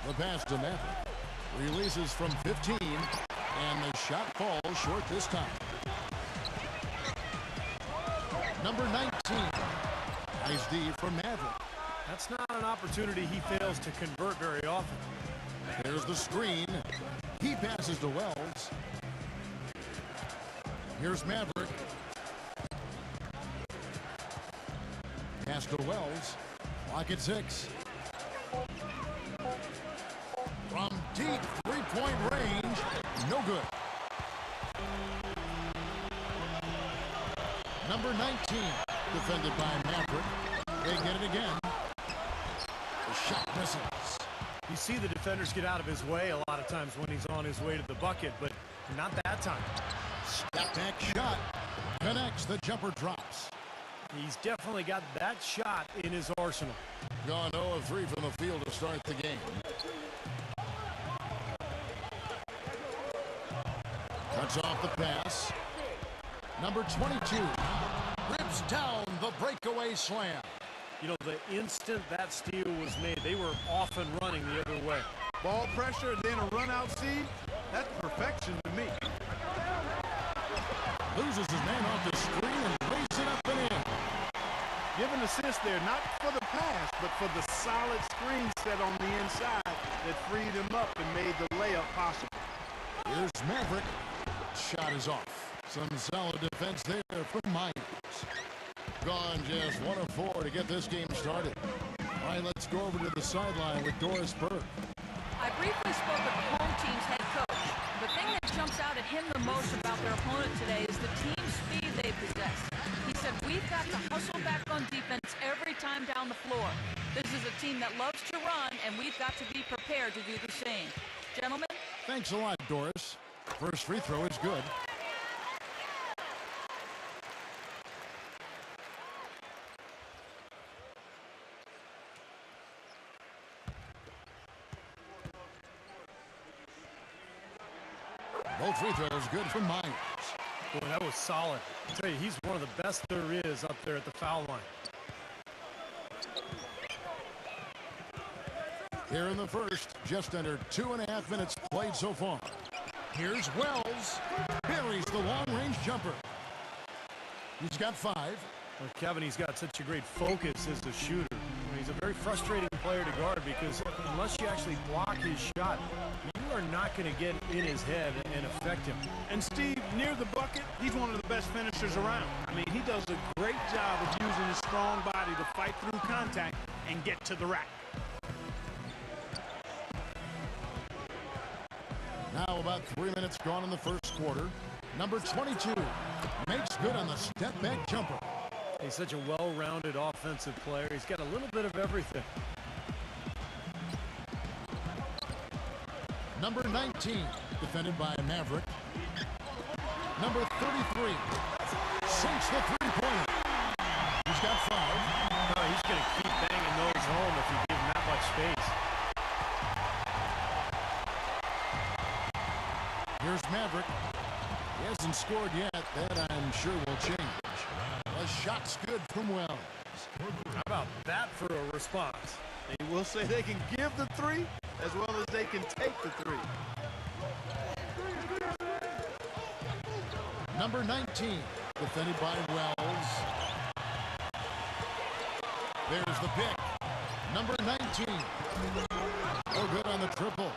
the pass to Maverick. Releases from 15, and the shot falls short this time. Number 19. Nice D from Maverick. That's not an opportunity he fails to convert very often. There's the screen. He passes to Wells. Here's Maverick. Pass to Wells. Clock at 6. From deep three-point range, no good. Number 19, defended by Maverick. They get it again. The shot misses. You see the defenders get out of his way a lot of times when he's on his way to the bucket, but not that time. Step back shot. Connects, the jumper drops. He's definitely got that shot in his arsenal. Gone 0 of 3 from the field to start the game. Cuts off the pass. Number 22 rips down the breakaway slam. You know, the instant that steal was made, they were off and running the other way. Ball pressure and then a run-out seed, that's perfection to me. Loses his man off the screen and lays it up and in. Give an assist there, not for the pass, but for the solid screen set on the inside that freed him up and made the layup possible. Here's Maverick. Shot is off. Some solid defense there from Myers. Gone just 1 of 4 to get this game started. All right, let's go over to the sideline with Doris Burke. I briefly spoke with the home team's head coach. The thing that jumps out at him the most about their opponent today is the team speed they possess. He said, we've got to hustle back on defense every time down the floor. This is a team that loves to run, and we've got to be prepared to do the same. Gentlemen? Thanks a lot, Doris. First free throw is good. Both free throws good from Myers. Boy, that was solid. I tell you, he's one of the best there is up there at the foul line. Here in the first, just under 2.5 minutes played so far. Here's Wells. Buries the long-range jumper. He's got 5. Well, Kevin, he's got such a great focus as a shooter. He's a very frustrating player to guard because unless you actually block his shot, you are not going to get in his head and affect him. And Steve, near the bucket, he's one of the best finishers around. I mean, he does a great job of using his strong body to fight through contact and get to the rack. Now about 3 minutes gone in the first quarter. Number 22 makes good on the step-back jumper. He's such a well-rounded offensive player. He's got a little bit of everything. Number 19, defended by Maverick. Number 33, sinks the three-pointer. He's got 5. No, he's going to keep banging those home if you give him that much space. Here's Maverick. He hasn't scored yet. That, I'm sure, will change. A shot's good from Wells. How about that for a response? They will say they can give the 3 as well as they can take the 3. Number 19, defended by Wells. There's the pick. Number 19. Oh, good on the triple.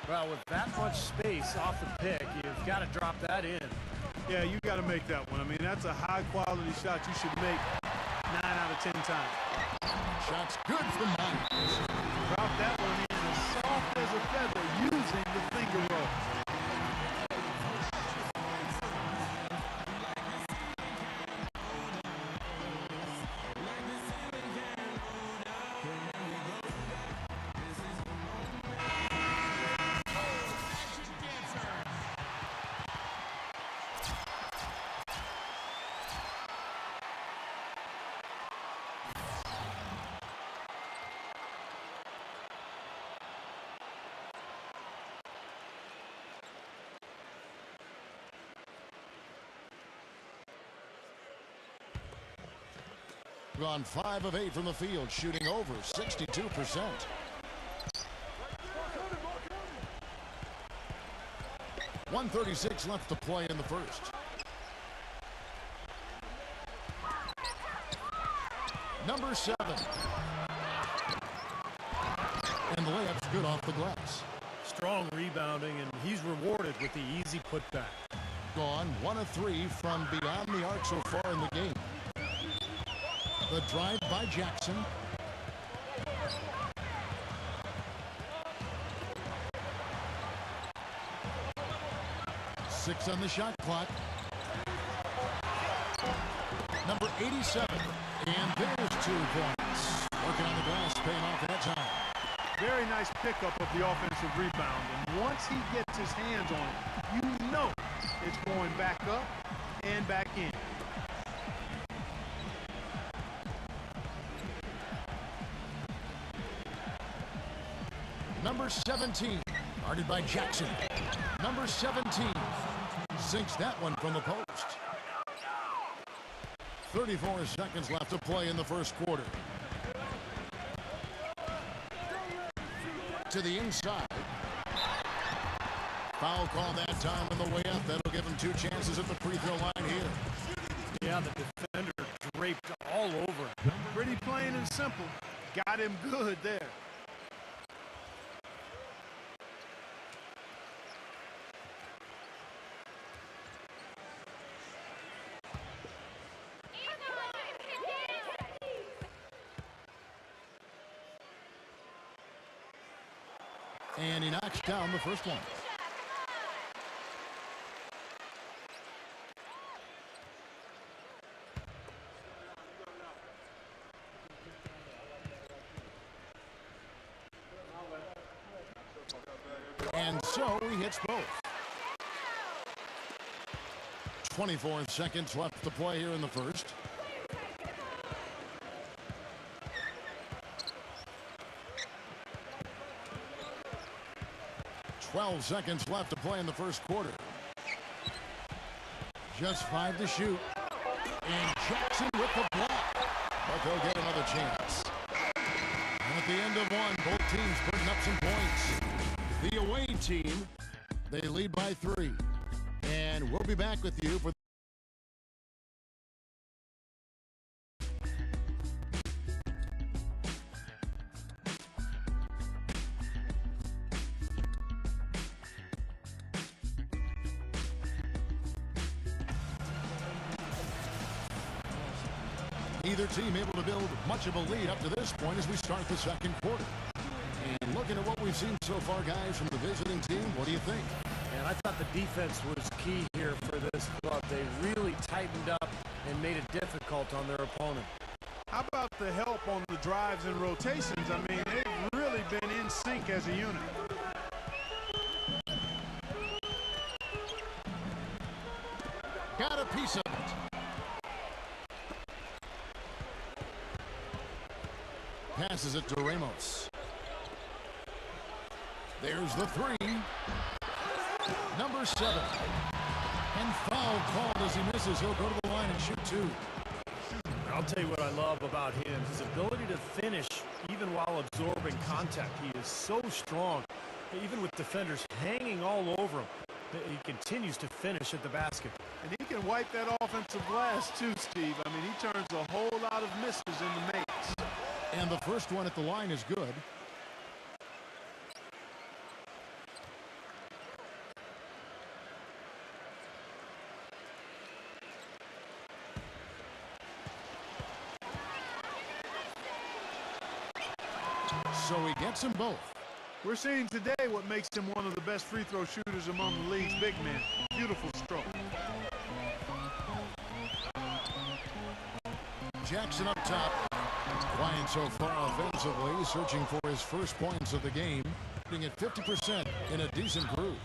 Well, with that much space off the pick, you've got to drop that in. Yeah, you got to make that one. I mean, that's a high-quality shot you should make 9 out of 10 times. Shot's good from Myers. Drop that one in as soft as a feather using the finger roll. Gone 5 of 8 from the field, shooting over 62%. .136 left to play in the first. Number 7. And the layup's good off the glass. Strong rebounding, and he's rewarded with the easy putback. Gone 1 of 3 from beyond the arc so far in the game. The drive by Jackson. Six on the shot clock. Number 87. And there's 2 points. Working on the glass, paying off that time. Very nice pickup of the offensive rebound. And once he gets his hands on it, you know it's going back up and back in. Number 17, guarded by Jackson. Number 17 sinks that one from the post. 34 seconds left to play in the first quarter. To the inside. Foul call that time on the way up. That'll give him 2 chances at the free throw line here. Yeah, the defender draped all over. Pretty plain and simple. Got him good there. And he knocks down the first one. And so he hits both. 24 seconds left to play here in the first. $12 seconds left to play in the first quarter. Just 5 to shoot. And Jackson with the block. But they'll get another chance. And at the end of one, both teams putting up some points. The away team, they lead by 3. And we'll be back with you for neither team able to build much of a lead up to this point as we start the second quarter. And looking at what we've seen so far, guys, from the visiting team, what do you think? And I thought the defense was key here for this club. They really tightened up and made it difficult on their opponent. How about the help on the drives and rotations? I mean, they've really been in sync as a unit. Got a piece of it. Passes it to Ramos. There's the 3. Number 7. And foul called as he misses. He'll go to the line and shoot 2. I'll tell you what I love about him. His ability to finish even while absorbing contact. He is so strong. Even with defenders hanging all over him, he continues to finish at the basket. And he can wipe that offensive glass too, Steve. I mean, he turns a whole lot of misses into makes. And the first one at the line is good. So he gets them both. We're seeing today what makes him one of the best free throw shooters among the league's big men. Beautiful stroke. Jackson up top. Quiet so far offensively, searching for his first points of the game. Hitting at 50% in a decent groove.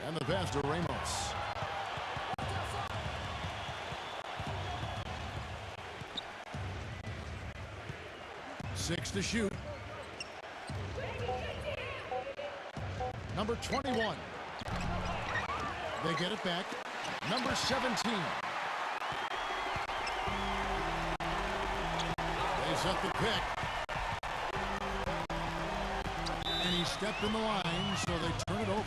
And the pass to Ramos. Six to shoot. Number 21. They get it back. Number 17. They set the pick. And he stepped in the line, so they turn it over.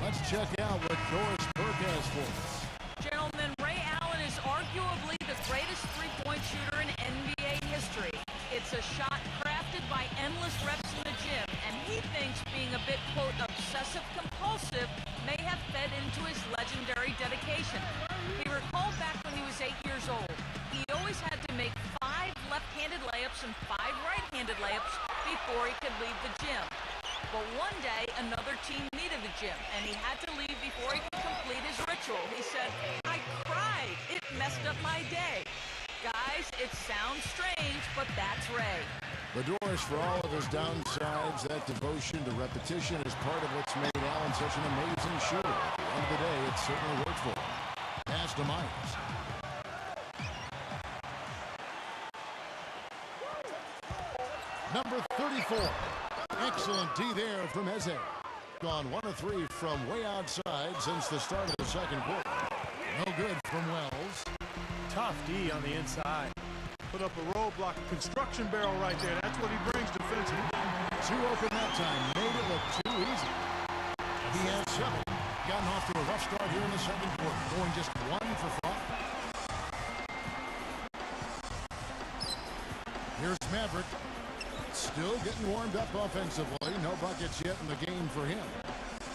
Let's check out what Doris Burke has for us. Gentlemen, Ray Allen is arguably the greatest three-point shooter in NBA history. It's a shot crafted by endless reps in the gym, and he thinks being a bit, quote, obsessive-compulsive may have fed into his legendary dedication. He recalled back when he was 8 years old. He always had to make 5 left-handed layups and 5 right-handed layups before he could leave the gym. But one day, another team needed the gym, and he had to leave before he could complete his ritual. He said, "I cried. It messed up my day." Guys, it sounds strange, but that's Ray. Doris, for all of his downsides, that devotion to repetition is part of what's made Allen such an amazing shooter. At the end of the day, it certainly worked for him. Pass to Myers. Number 34. Excellent D there from Eze. Gone 1 of 3 from way outside since the start of the second quarter. No good from Wells. Tough D on the inside. Put up a roadblock, construction barrel right there. That's what he brings defensively. 2 open that time. Made it look too easy. He has 7. Gotten off to a rough start here in the second quarter. Going just 1 for 5. Here's Maverick. Still getting warmed up offensively. No buckets yet in the game for him.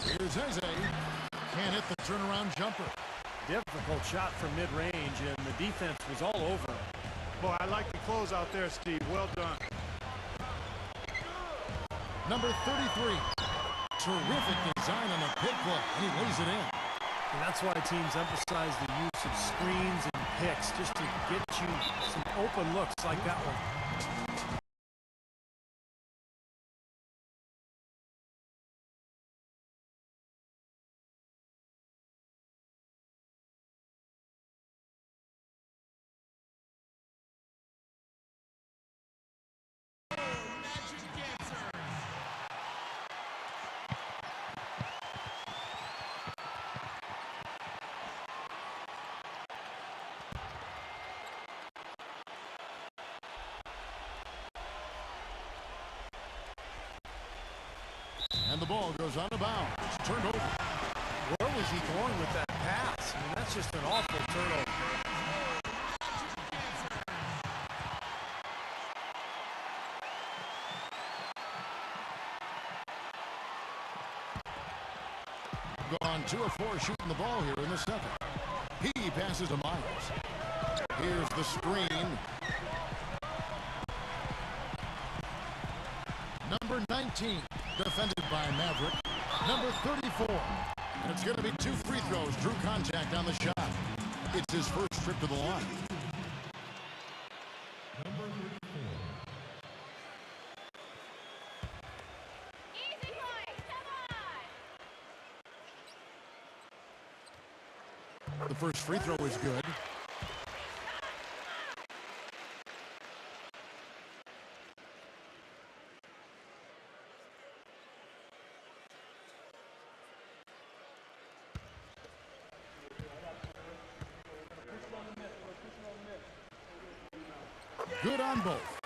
Here's Eze. Can't hit the turnaround jumper. Difficult shot from mid-range, and the defense was all over him. Boy, I like the close out there, Steve. Well done. Number 33. Terrific design on the pick play, and he lays it in. And that's why teams emphasize the use of screens and picks, just to get you some open looks like that one. And the ball goes out of bounds. It's turned over. Where was he going with that pass? I mean, that's just an awful turnover. Gone 2 of 4 shooting the ball here in the second. He passes to Myers. Here's the screen. Number 19, defended by Maverick. Number 34. And it's going to be 2 free throws. Drew contact on the shot. It's his first trip to the line. The first free throw is good. Good on both.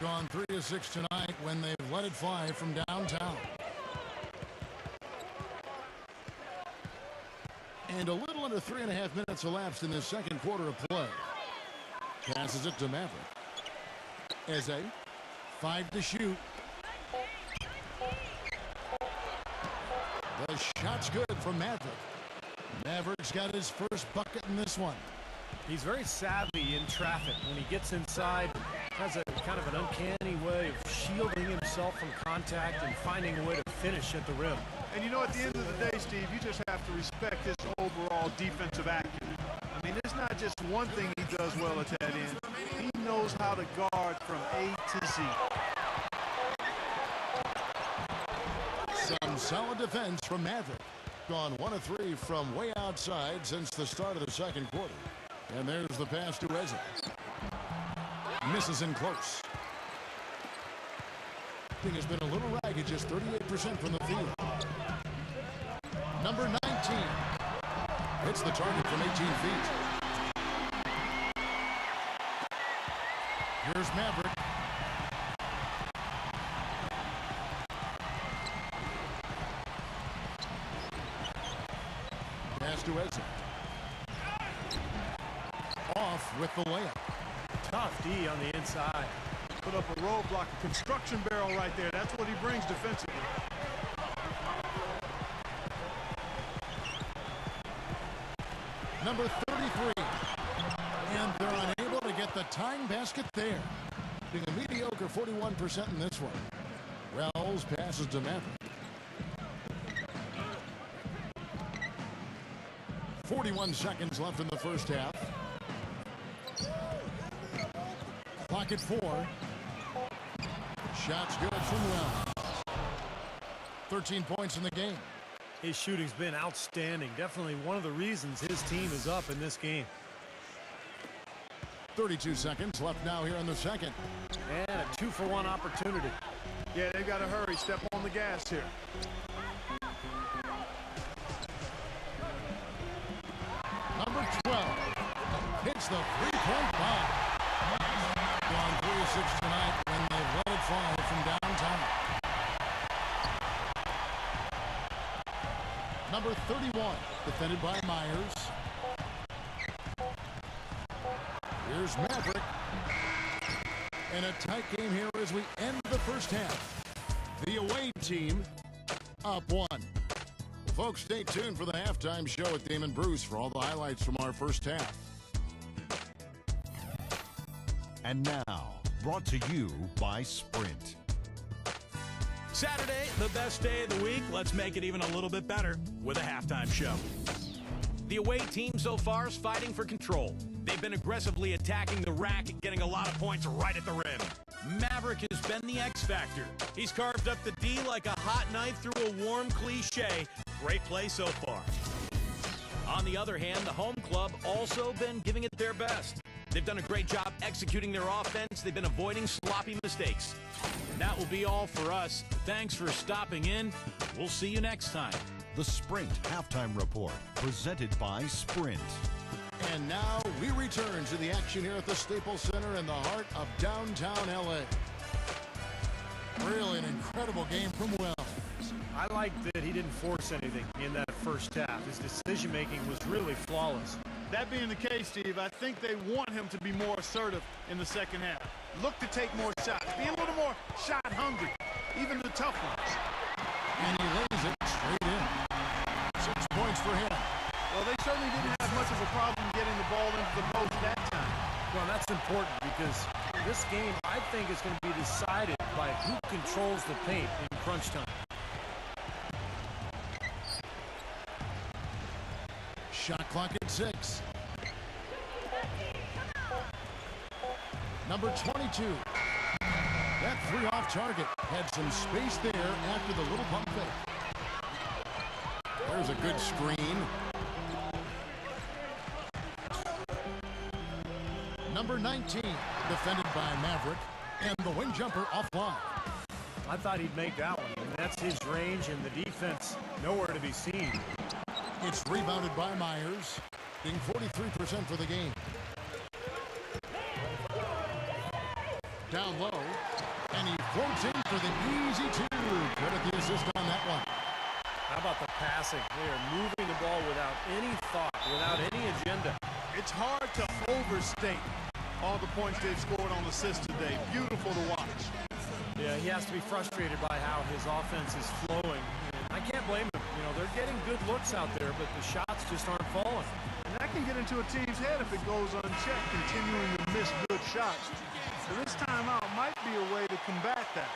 Gone 3 of 6 tonight when they've let it fly from downtown. And a little under 3.5 minutes elapsed in the second quarter of play. Passes it to Maverick. Eze, 5 to shoot. The shot's good from Maverick. Maverick's got his first bucket in this one. He's very savvy in traffic. When he gets inside, has a kind of an uncanny way of shielding himself from contact and finding a way to finish at the rim. And you know, at the end of the day, Steve, you just have to respect his overall defensive acumen. I mean, it's not just one thing he does well at that end. He knows how to guard from A to Z. Some solid defense from Maverick. Gone 1 of 3 from way outside since the start of the second quarter. And there's the pass to Eze. Misses in close. Thing has been a little ragged, just 38% from the field. Number 19 hits the target from 18 feet. Here's Maverick. Pass to Eze. Off with the layup. Tough D on the inside. Put up a roadblock, a construction barrel right there. That's what he brings defensively. Number 33. And they're unable to get the tying basket there. Being a mediocre 41% in this one. Wells passes to Maverick. 41 seconds left in the first half. Clock at 4. Shots good from Wells. 13 points in the game. His shooting's been outstanding. Definitely one of the reasons his team is up in this game. 32 seconds left now here in the second. And a 2-for-1 opportunity. Yeah, they've got to hurry. Step on the gas here. Number 12 hits the three-point bomb. Gone 3 of 6 tonight when they've let it fly from downtown. Number 31, defended by Myers. Here's Maverick. And a tight game here as we end the first half. The away team up 1. Folks, stay tuned for the halftime show with Damon Bruce for all the highlights from our first half. And now, brought to you by Sprint. Saturday, the best day of the week. Let's make it even a little bit better with a halftime show. The away team so far is fighting for control. They've been aggressively attacking the rack and getting a lot of points right at the rim. Maverick has been the X factor. He's carved up the D like a hot knife through a warm cliche. Great play so far. On the other hand, the home club also been giving it their best. They've done a great job executing their offense. They've been avoiding sloppy mistakes. That will be all for us. Thanks for stopping in. We'll see you next time. The Sprint Halftime Report, presented by Sprint. And now we return to the action here at the Staples Center in the heart of downtown L.A. Really an incredible game from Wells. I like that he didn't force anything in that first half. His decision-making was really flawless. That being the case, Steve, I think they want him to be more assertive in the second half. Look to take more shots. Be a little more shot hungry, even the tough ones. And he lays it straight in. 6 points for him. Well, they certainly didn't have much of a problem getting the ball into the post that time. Well, that's important because this game, I think, is going to be decided by who controls the paint in crunch time. Shot clock at 6. Number 22. That three off target had some space there after the little pump fake. There's a good screen. Number 19, defended by Maverick, and the wing jumper offline. I thought he'd make that one. And that's his range, and the defense nowhere to be seen. It's rebounded by Myers, being 43% for the game. Down low, and he floats in for the easy two. Credit the assist on that one. How about the passing? They are moving the ball without any thought, without any agenda. It's hard to overstate all the points they've scored on assists today. Beautiful to watch. Yeah, he has to be frustrated by how his offense is flowing. I can't blame him. You know, they're getting good looks out there, but the shots just aren't falling. And that can get into a team's head if it goes unchecked, continuing to miss good shots. So this timeout might be a way to combat that.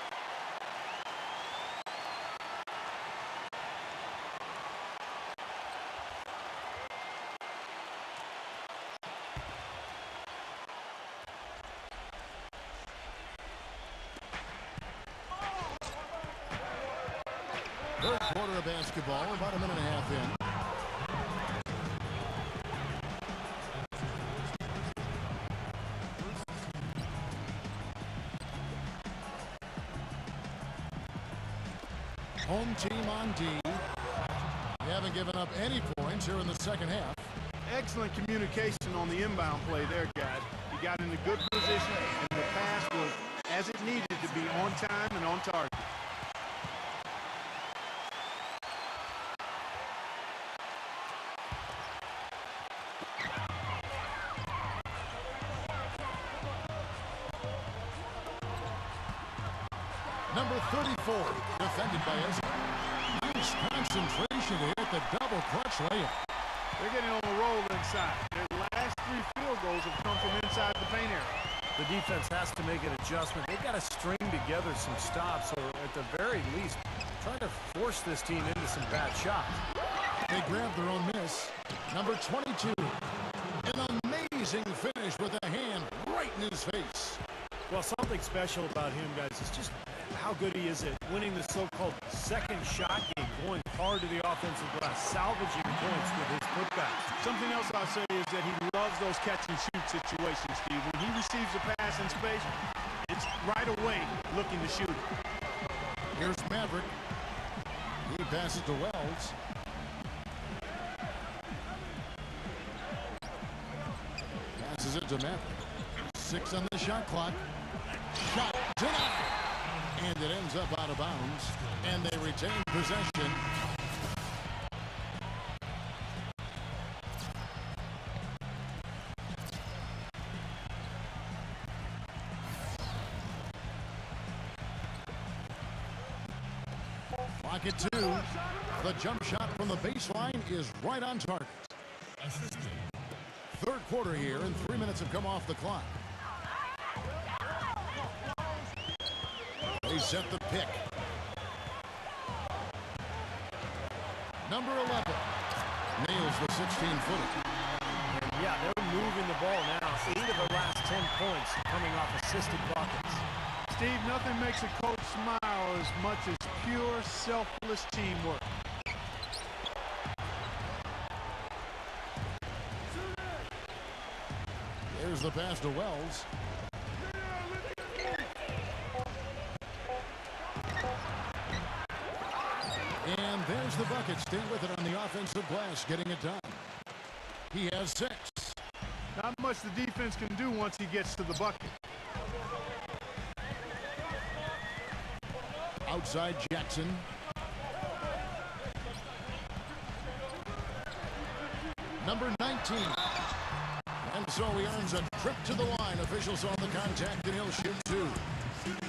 Third quarter of basketball, about a minute and a half in. Home team on D. They haven't given up any points here in the second half. Excellent communication on the inbound play there, guys. He got in a good position, and the pass was as it needed to be, on time and on target. Number 34, defended by us. Nice concentration to hit the double clutch layup. They're getting on the roll inside. Their last 3 field goals have come from inside the paint area. The defense has to make an adjustment. They've got to string together some stops, or at the very least, try to force this team into some bad shots. They grab their own miss. Number 22, an amazing finish with a hand right in his face. Well, something special about him, guys, is just how good he is at winning the so-called second shot game, going hard to the offensive glass, salvaging points with his putbacks. Something else I'll say is that he loves those catch-and-shoot situations, Steve. When he receives a pass in space, it's right away looking to shoot it. Here's Maverick. He passes to Wells. Passes it to Maverick. 6 on the shot clock. Shot denied. And it ends up out of bounds. And they retain possession. Clock at 2. The jump shot from the baseline is right on target. Third quarter here, and 3 minutes have come off the clock. They set the pick. Number 11 nails the 16-footer. Yeah, they're moving the ball now. 8 of the last 10 points coming off assisted buckets. Steve, nothing makes a coach smile as much as pure, selfless teamwork. There's the pass to Wells. And there's the bucket. Stay with it on the offensive glass, getting it done. He has 6. Not much the defense can do once he gets to the bucket. Outside Jackson. Number 19. And so he earns a trip to the line. Officials saw the contact, and he'll shoot 2.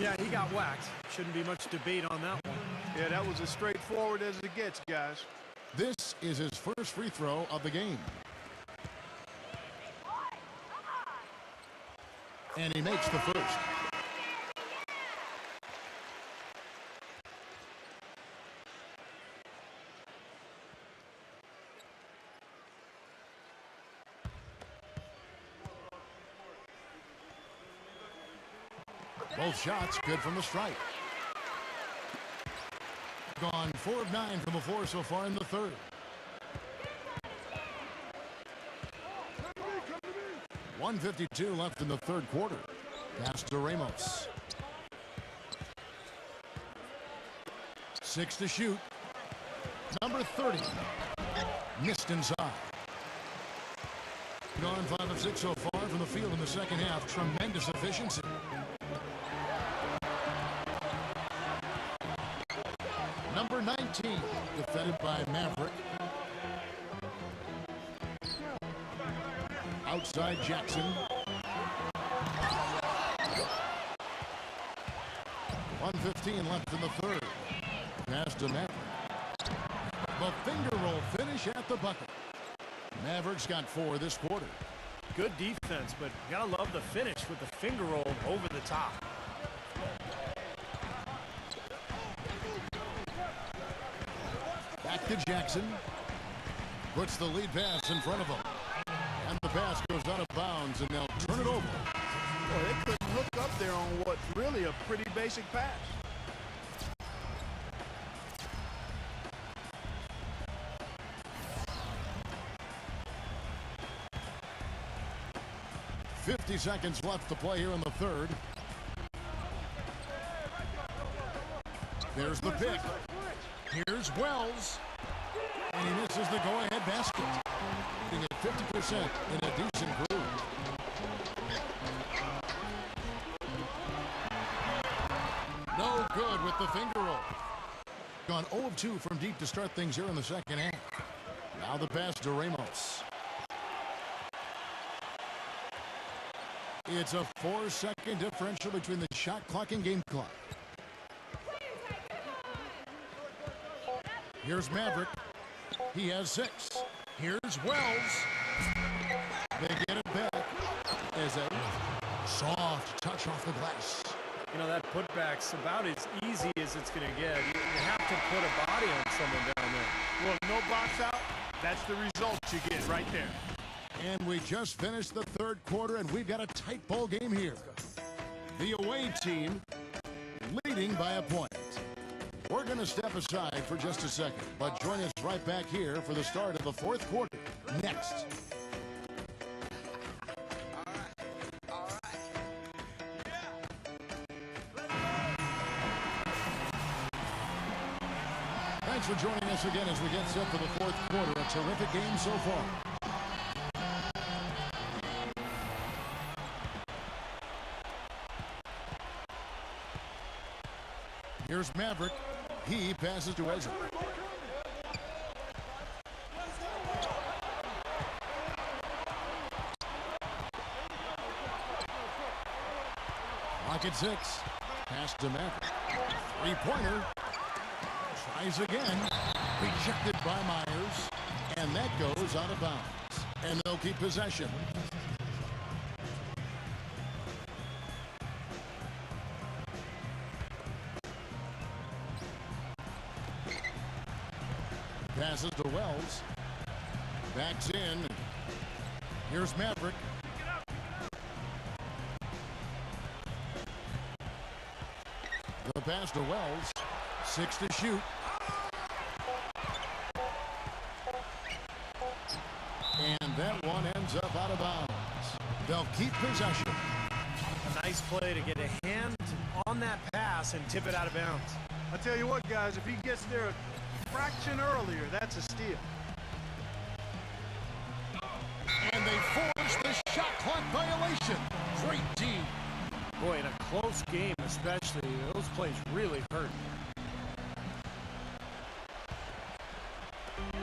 Yeah, he got whacked. Shouldn't be much debate on that one. Yeah, that was as straightforward as it gets, guys. This is his first free throw of the game. And he makes the first. Both shots good from the stripe. Gone 4 of 9 from the floor so far in the third. .152 left in the third quarter. Pass to Ramos. 6 to shoot. Number 30. Missed inside. Gone 5 of 6 so far from the field in the second half. Tremendous efficiency. Number 19, defended by Maverick. Outside Jackson. 1:15 left in the third. Pass to Maverick. The finger roll finish at the bucket. Mavericks got 4 this quarter. Good defense, but you gotta love the finish with the finger roll over the top. Back to Jackson. Puts the lead pass in front of him. And the pass goes out of bounds, and they'll turn it over. Boy, they couldn't hook up there on what's really a pretty basic pass. .50 seconds left to play here in the third. There's the pick. Here's Wells. And he misses the go-ahead basket. Getting at 50% in a decent groove. No good with the finger roll. Gone 0 of 2 from deep to start things here in the second half. Now the pass to Ramos. It's a 4-second differential between the shot clock and game clock. Here's Maverick. He has 6. Here's Wells. They get it back as a soft touch off the glass. You know, that putback's about as easy as it's going to get. You have to put a body on someone down there. Well, no box out. That's the result you get right there. And we just finished the third quarter, and we've got a tight ball game here. The away team leading by a point. We're going to step aside for just a second, but join us right back here for the start of the fourth quarter next. Thanks for joining us again as we get set for the fourth quarter. A terrific game so far. Here's Maverick. He passes to Ezra. Lock at 6. Pass to Maverick. Three-pointer. Tries again. Rejected by Myers. And that goes out of bounds. And they'll keep possession. Passes to Wells. Backs in. Here's Maverick. The pass to Wells. 6 to shoot. And that one ends up out of bounds. They'll keep possession. A nice play to get a hand on that pass and tip it out of bounds. I tell you what, guys, if he gets there a fraction earlier, that's a steal. And they force the shot clock violation. Great D. Boy, in a close game especially, those plays really hurt.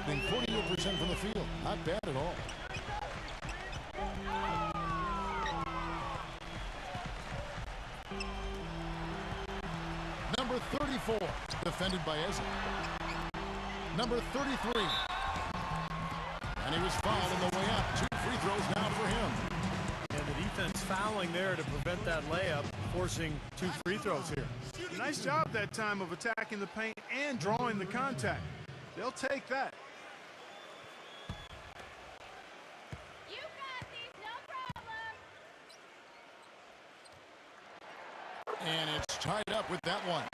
Being 48% from the field. Not bad at all. Number 34, defended by Ezra. Number 33. And he was fouled on the way up. 2 free throws down for him. And the defense fouling there to prevent that layup, forcing 2 free throws here. Nice job that time of attacking the paint and drawing the contact. They'll take that. You got these, no problem. And it's tied up with that one.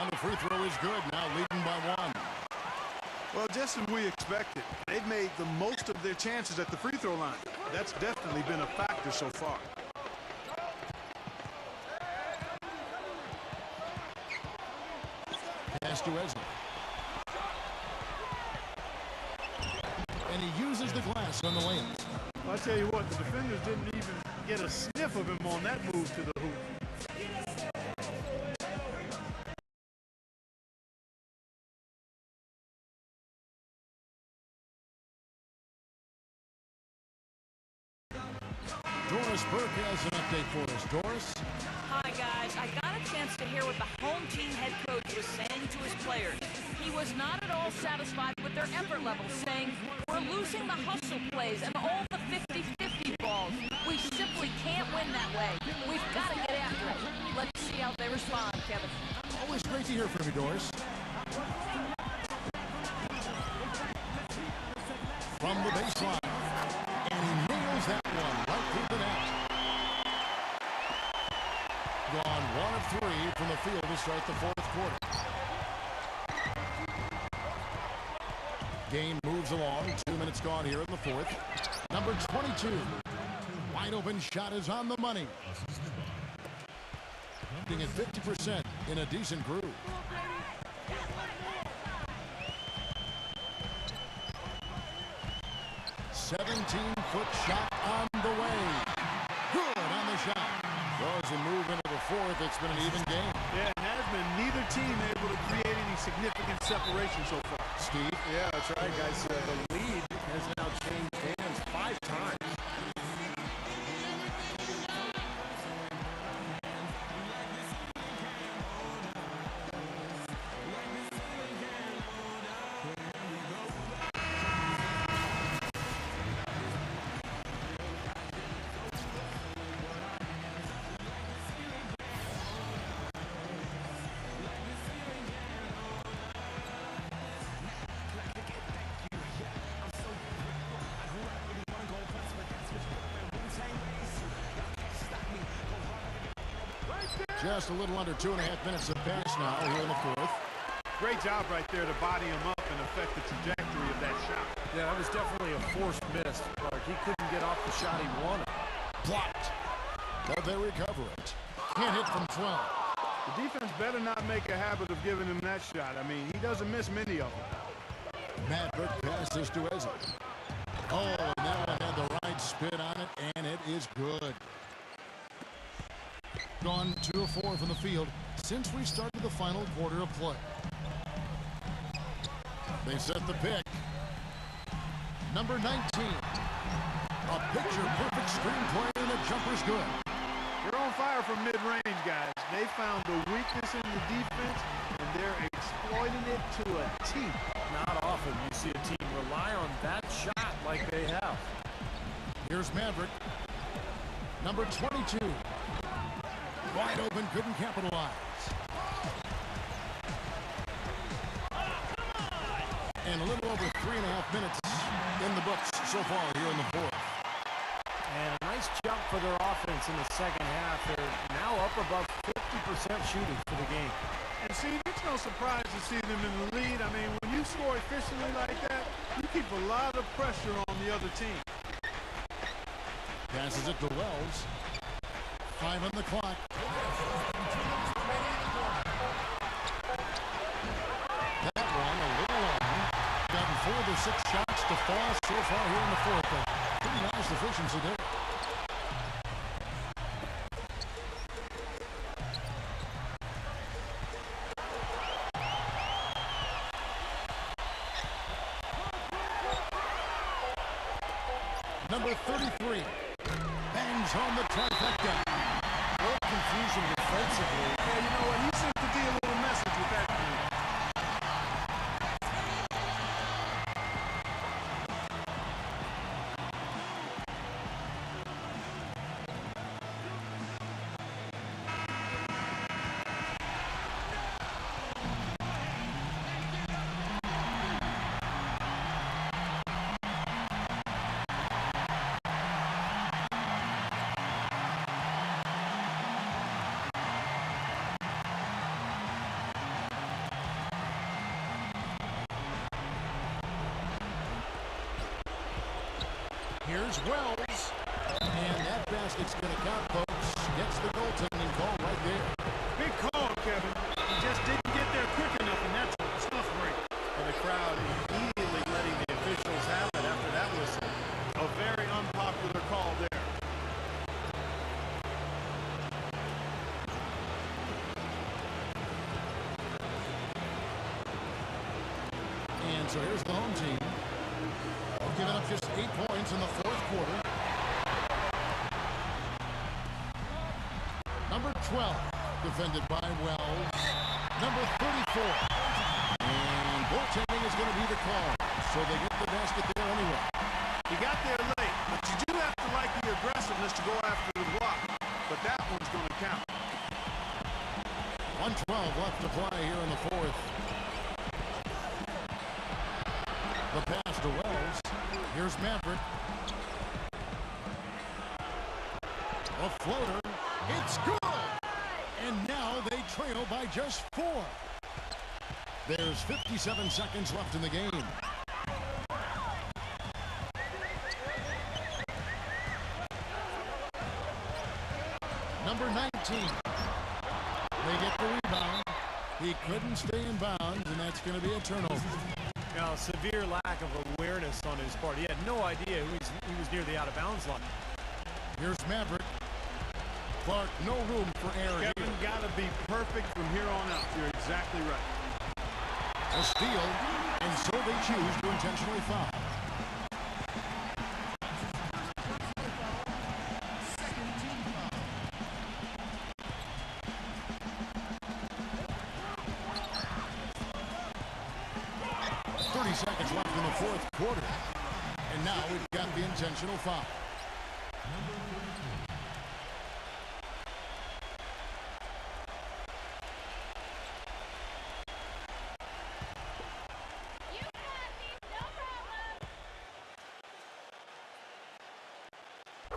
And the free throw is good, now leading by 1. Well, just as we expected, they've made the most of their chances at the free throw line. That's definitely been a factor so far. Pass to Ezra. And he uses the glass on the layup. Well, I tell you what, the defenders didn't even get a sniff of him on that move to the hoop. Doris Burke has an update for us. Doris? Hi, guys. I got a chance to hear what the home team head coach was saying to his players. He was not at all satisfied with their effort level, saying, "We're losing the hustle plays and all the 50-50 balls. We simply can't win that way. We've got to get after it." Let's see how they respond, Kevin. Always great to hear from you, Doris. From the baseline. And he nails that one right through the net. Gone 1 of 3 from the field to start the 4th quarter. Game moves along. 2 minutes gone here in the 4th. Number 22. Wide open shot is on the money. Being at 50% in a decent groove. "17-foot shot on the way." Good on the shot. Well, as we move into the 4th, it's been an even game. Yeah, it has been. Neither team able to create any significant separation so far. Steve? Yeah, that's right, guys. The lead has now changed hands 5 times. Just a little under 2.5 minutes have passed now here in the 4th. Great job right there to body him up and affect the trajectory of that shot. Yeah, that was definitely a forced miss, Clark. He couldn't get off the shot he wanted. Blocked. But they recover it. Can't hit from 12. The defense better not make a habit of giving him that shot. I mean, he doesn't miss many of them. Maverick passes to Ezra. Oh, and that one had the right spin on it, and it is good. Gone 2 of 4 from the field since we started the final quarter of play. They set the pick. Number 19. A picture-perfect screenplay, and the jumper's good. They're on fire from mid-range, guys. They found the weakness in the defense, and they're exploiting it to a T. Here's Maverick. Number 22. Wide open, couldn't capitalize. And a little over 3.5 minutes in the books so far here in the fourth. And a nice jump for their offense in the second half. They're now up above 50% shooting for the game. And see, it's no surprise to see them in the lead. I mean, when you score efficiently like that, you keep a lot of pressure on the other team. Passes it to Wells. 5 on the clock. That one a little long. Gotten 4 of the 6 shots to fall so far here in the fourth. Pretty nice efficiency there. Number 33 bangs home the trifecta. A little confusion defensively. Yeah, you know what? He seems to be a little message with that team. Here's Wells. And that basket's going to count, folks. Gets the goaltending call right there. Big call, Kevin. He just didn't get there quick enough, and that's a tough break. And the crowd immediately letting the officials have it after that whistle. A very unpopular call there. And so here's the home team. Giving up just 8 points in the fourth quarter. Number 12, defended by Wells. Number 34. And goaltending is going to be the call. So they get the basket there anyway. He got there late, but you do have to like the aggressiveness to go after the block. But that one's going to count. 1:12 left to play here in the fourth. The pass to Wells. Here's Maverick. A floater. It's good. And now they trail by just 4. There's 57 seconds left in the game. Number 19. They get the rebound. He couldn't stay in bounds, and that's going to be a turnover. Now, severe lack of awareness on his part. He had no idea he was near the out-of-bounds line. Here's Maverick. Clark, no room for error here. Kevin, got to be perfect from here on out. You're exactly right. A steal, and so they choose to intentionally foul. Seconds left in the fourth quarter. And now we've got the intentional foul.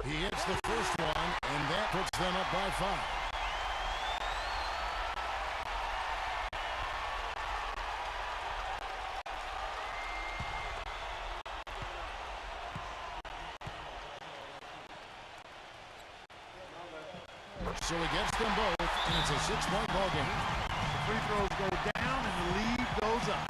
He hits the first one, and that puts them up by 5. So he gets them both, and it's a 6-point ball game. The free throws go down, and the lead goes up.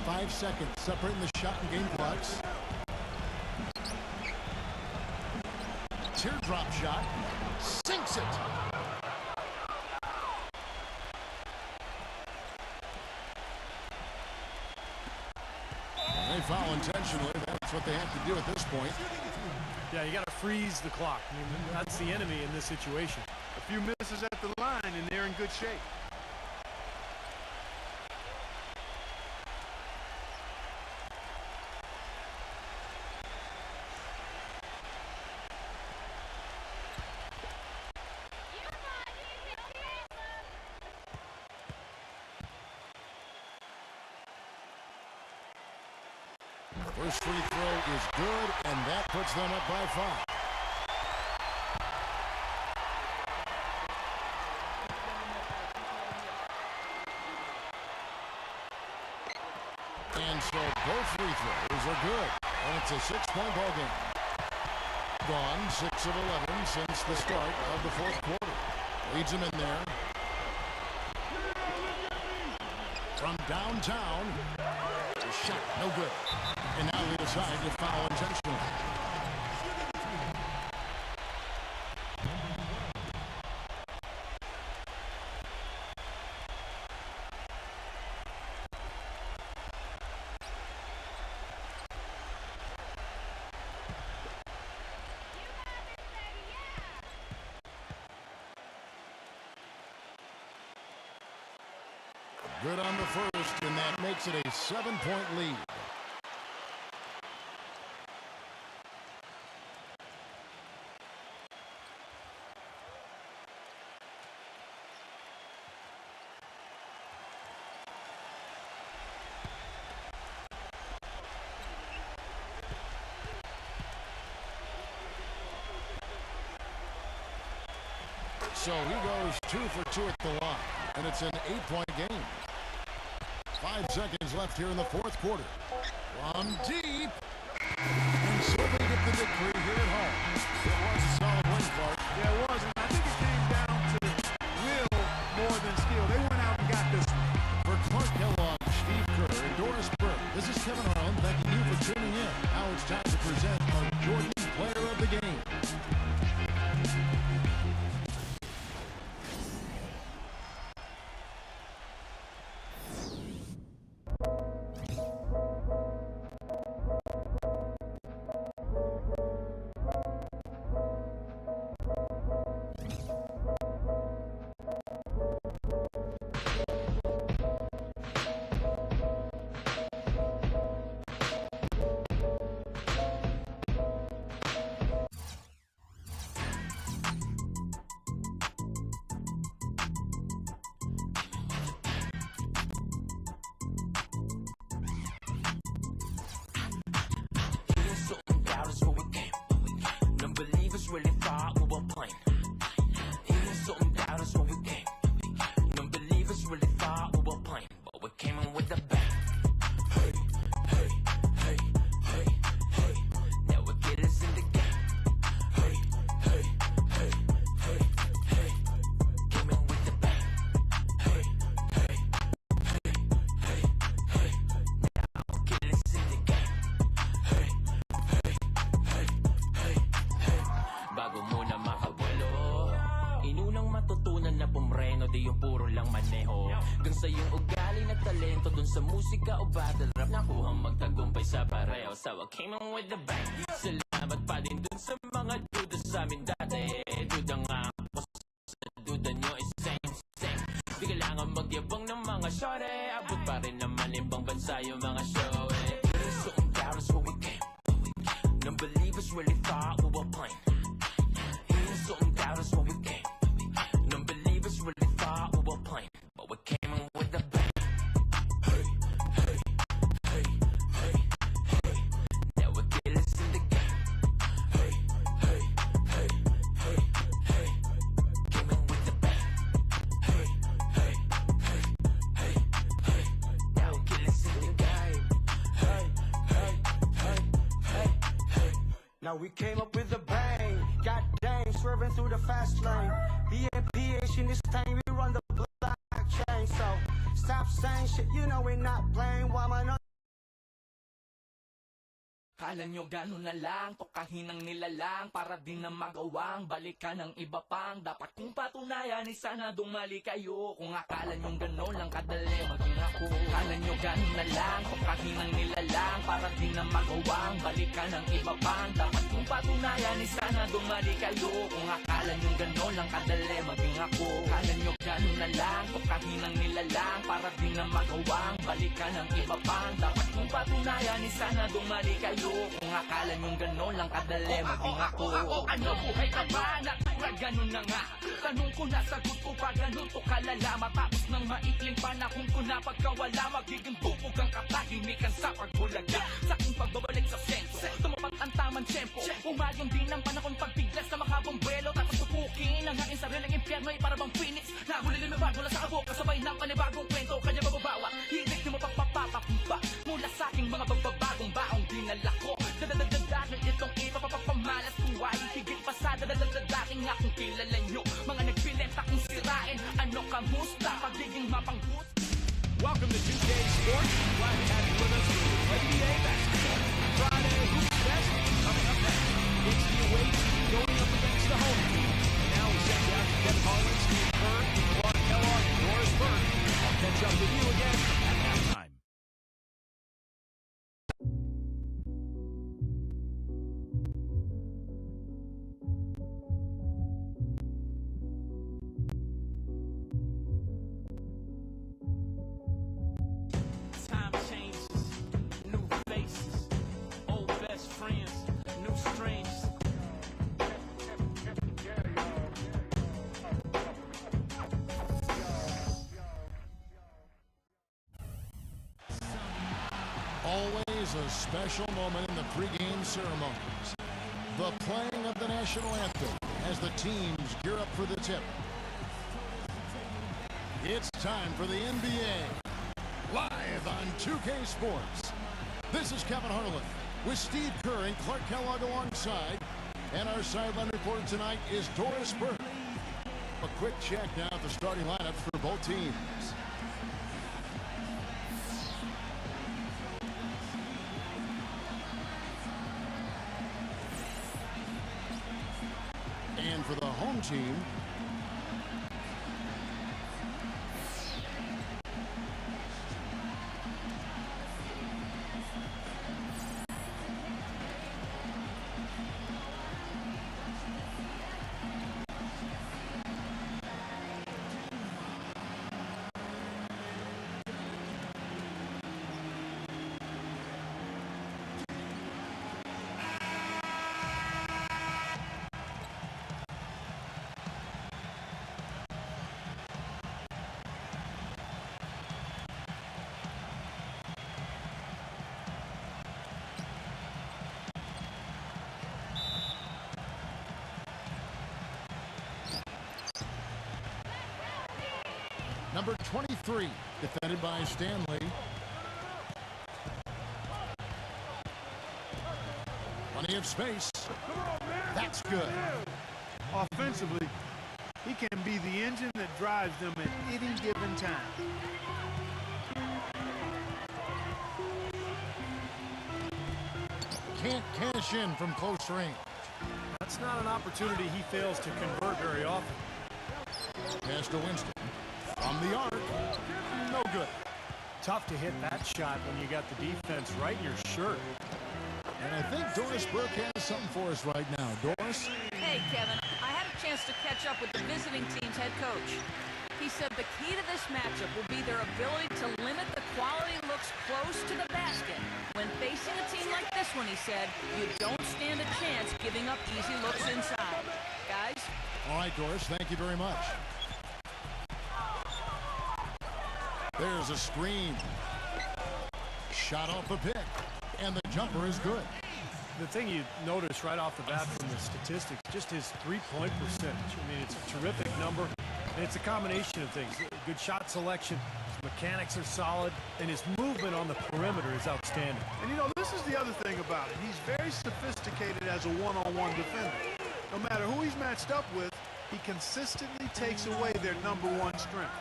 5 seconds separating the shot and game clocks. Teardrop shot. Sinks it. They foul intentionally. That's what they have to do at this point. Yeah, you got to freeze the clock. I mean, that's the enemy in this situation. A few misses at the line, and they're in good shape. First free throw is good, and that puts them up by 5. And so both free throws are good, and it's a 6-point ball game. Gone 6 of 11 since the start of the fourth quarter. Leads them in there. From downtown, the shot no good. And now they decide to foul intentionally. Good on the first, and that makes it a 7-point lead. So he goes 2 for 2 at the line, and it's an 8-point game. 5 seconds left here in the fourth quarter. From deep. And so they get the victory here at home. It was a solid win, Clark. Yeah, it was. And I think it came down to will more than skill. They went out and got this one. For Clark Kellogg, Steve Kerr, and Doris Burke, this is Kevin Harlan thanking you for tuning in. Now it's time to present our Jordan Player of the Game. Really thought we were playing. Even something doubt us when we came. Non-believers really thought we were playing, but we came in with a bang. Hey, hey, hey, hey, hey. Now we get us in the game. Hey, hey, hey, hey, hey. Came in with a bang. Hey, hey, hey, hey, hey. Now we get us in the game. Hey, hey, hey, hey, hey. Bago muna makabuelo, inunang matutunan na pumreno, di yung puro lang maneho. Gang sa yung ugali na talento, dun sa musika o battle rap, nakuhang magtagumpay sa pareho. So I came in with the bang. Salamat pa din dun sa mga duda sa amin dati. Duda nga ako sa duda nyo is same. Di kailangan magyabang ng mga shore, abot pa rin naman ibang bansa yung mga show. So ang doubters where we came. Non-believers really thought we were playing. Something doubt us when we came. Non-believers really thought we were playing, but we came in with a bang. Hey, hey, hey, hey, hey. Now we get us in the game. Hey, hey, hey, hey, hey. Came in with a bang. Hey, hey, hey, hey, hey. Now we get us in the game. Hey, hey, hey, hey, hey. Now we came up with a bang. God dang, swerving through the fast lane. BNPH in this thing, we run the blockchain. So stop saying shit, you know we're not playing. Why am I not? Kala nyo gano'n na lang, tokahin ng nilalang para din na magawang balikan ng iba pang dapat kong patunayan, sana dumali kayo. Kung akala nyo gano'n lang kadali maging ako. Kala nyo gano'n na lang, tokahin ng nilalang para din na magawang balikan ng iba pang dapat kong patunayan, sana dumali kayo. Kung akala nyo gano'n lang kadali maging ako. Kala nyo gano'n na lang, tokahin ng nilalang para din na magawang balikan ng iba pang dapat kong patunayan, sana dumali kayo. Kung akala nyong gano'n lang kadali maging ako. Ano buhay ka ba? Natural gano'n na nga. Tanong ko na sagot ko pa gano'n to kalala. Matapos ng maikling panahon ko na pagkawala, magiging bubog ang katahimikan sa pagbulaga. Sa aking pagbabalik sa sentro, tumapat ang tamang tempo. Umayon din ang panahon pagbiglas sa mahabang buwelo. Tapos tupukin ang aking sariling impyerno ay para bang phoenix. Nahuli lumibag mula sa kabok kasabay ng panibagong kwento. Kanya mababawa, hilig di mo pagpapapakumpa mula sa aking mga pagbabagong baong dinala ko. Dadadadadan itong ipapapamalas kung ay higit pa sa dadadadating akong kilala nyo. Mga nagpilit akong sirain, ano kamusta? Pagiging mapanggus. Welcome to 2K Sports. Glad to have you with us for the NBA basketball. Friday Hoops Fest coming up next. It's the away team going up against the home team. And now we send down to Kevin Harlan, Steve Kerr, Clark Kellogg, and Doris Burke. I'll catch up with you again at halftime. Time changes, new faces, old best friends, new strangers. Always a special moment in the pregame ceremonies. The playing of the national anthem as the teams gear up for the tip. It's time for the NBA. Live on 2K Sports. This is Kevin Harlan with Steve Kerr and Clark Kellogg alongside. And our sideline reporter tonight is Doris Burke. A quick check now at the starting lineups for both teams. And for the home team, number 23, defended by Stanley. Plenty of space. That's good. Offensively, he can be the engine that drives them at any given time. Can't cash in from close range. That's not an opportunity he fails to convert very often. Pass to Winston. From the arc. No good. Tough to hit that shot when you got the defense right in your shirt. And I think Doris Burke has something for us right now. Doris? Hey, Kevin. I had a chance to catch up with the visiting team's head coach. He said the key to this matchup will be their ability to limit the quality looks close to the basket. When facing a team like this one, he said, you don't stand a chance giving up easy looks inside. Guys? All right, Doris, thank you very much. There's a screen. Shot off the pick. And the jumper is good. The thing you notice right off the bat from the statistics, just his three-point percentage. I mean, it's a terrific number. And it's a combination of things. Good shot selection, his mechanics are solid, and his movement on the perimeter is outstanding. And, you know, this is the other thing about it. He's very sophisticated as a one-on-one defender. No matter who he's matched up with, he consistently takes away their number one strength.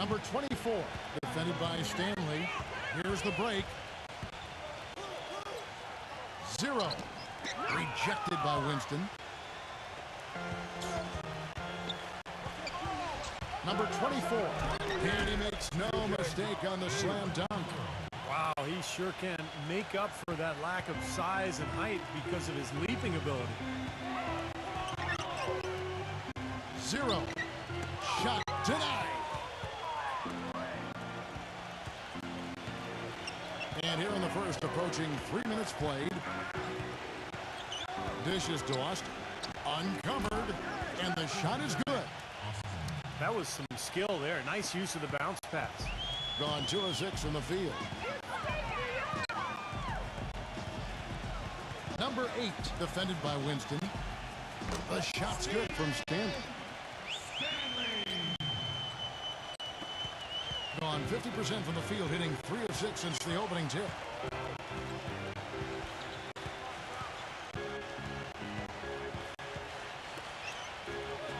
Number 24, defended by Stanley. Here's the break. 0. Rejected by Winston. Number 24. And he makes no mistake on the slam dunk. Wow, he sure can make up for that lack of size and height because of his leaping ability. 0. Shot denied. And here in the first, approaching 3 minutes played. Dishes to Austin. Uncovered. And the shot is good. That was some skill there. Nice use of the bounce pass. Gone 2 of 6 from the field. Number 8, defended by Winston. The shot's good from Stanley. Gone 50% from the field, hitting 3 of 6 since the opening tip.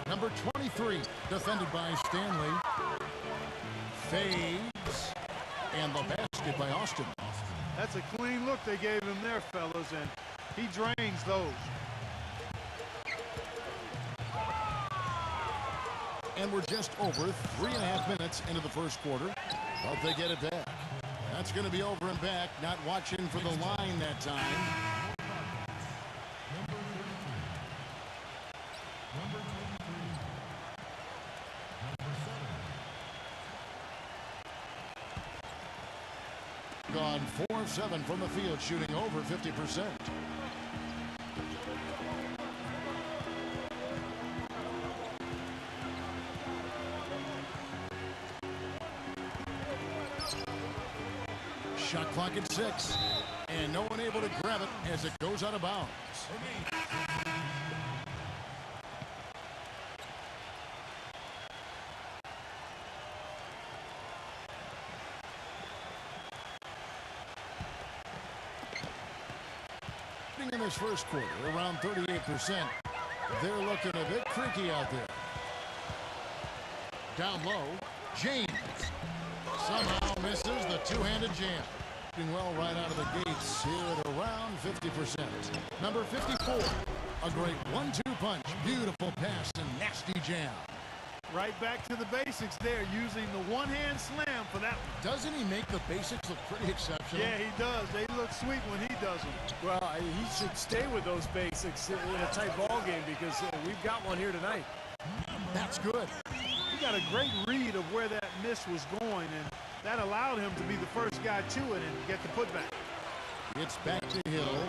Number 23, defended by Stanley. Fades. And the basket by Austin. That's a clean look they gave him there, fellas, and he drains those. And we're just over 3.5 minutes into the first quarter, but they get it back. That's going to be over and back, not watching for the line that time. Gone 4 of 7 from the field, shooting over 50%. Shot clock at 6, and no one able to grab it as it goes out of bounds. In this first quarter, around 38%. They're looking a bit creaky out there. Down low, James somehow misses the two-handed jam. Doing well right out of the gates here at around 50%. Number 54, a great 1-2 punch. Beautiful pass and nasty jam. Right back to the basics there, using the one-hand slam for that one. Doesn't he make the basics look pretty exceptional? Yeah, he does. They look sweet when he does them. Well, he should stay with those basics in a tight ball game because we've got one here tonight. That's good. He got a great read of where that miss was going, and that allowed him to be the first guy to it and get the putback. It's back to Hill.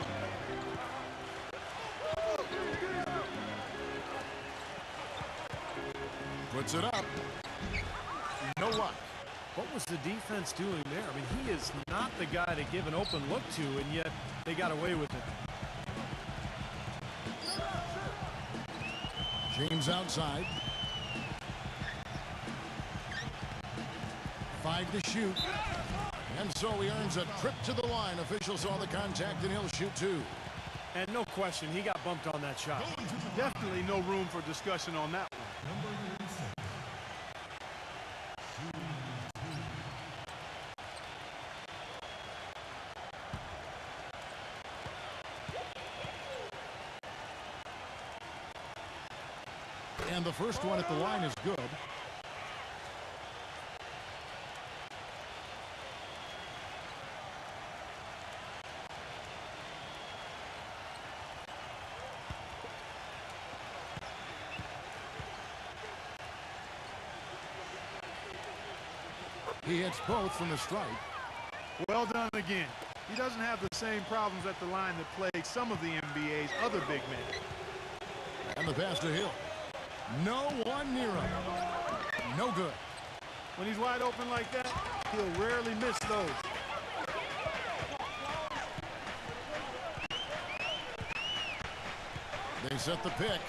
Puts it up. No luck. What was the defense doing there? I mean, he is not the guy to give an open look to, and yet they got away with it. James outside. 5 to shoot. And so he earns a trip to the line. Officials saw the contact, and he'll shoot 2. And no question, he got bumped on that shot. Definitely no room for discussion on that one. And the first one at the line is good. He hits both from the stripe. Well done again. He doesn't have the same problems at the line that plague some of the NBA's other big men. And the pass to Hill. No one near him. No good. When he's wide open like that, he'll rarely miss those. They set the pick.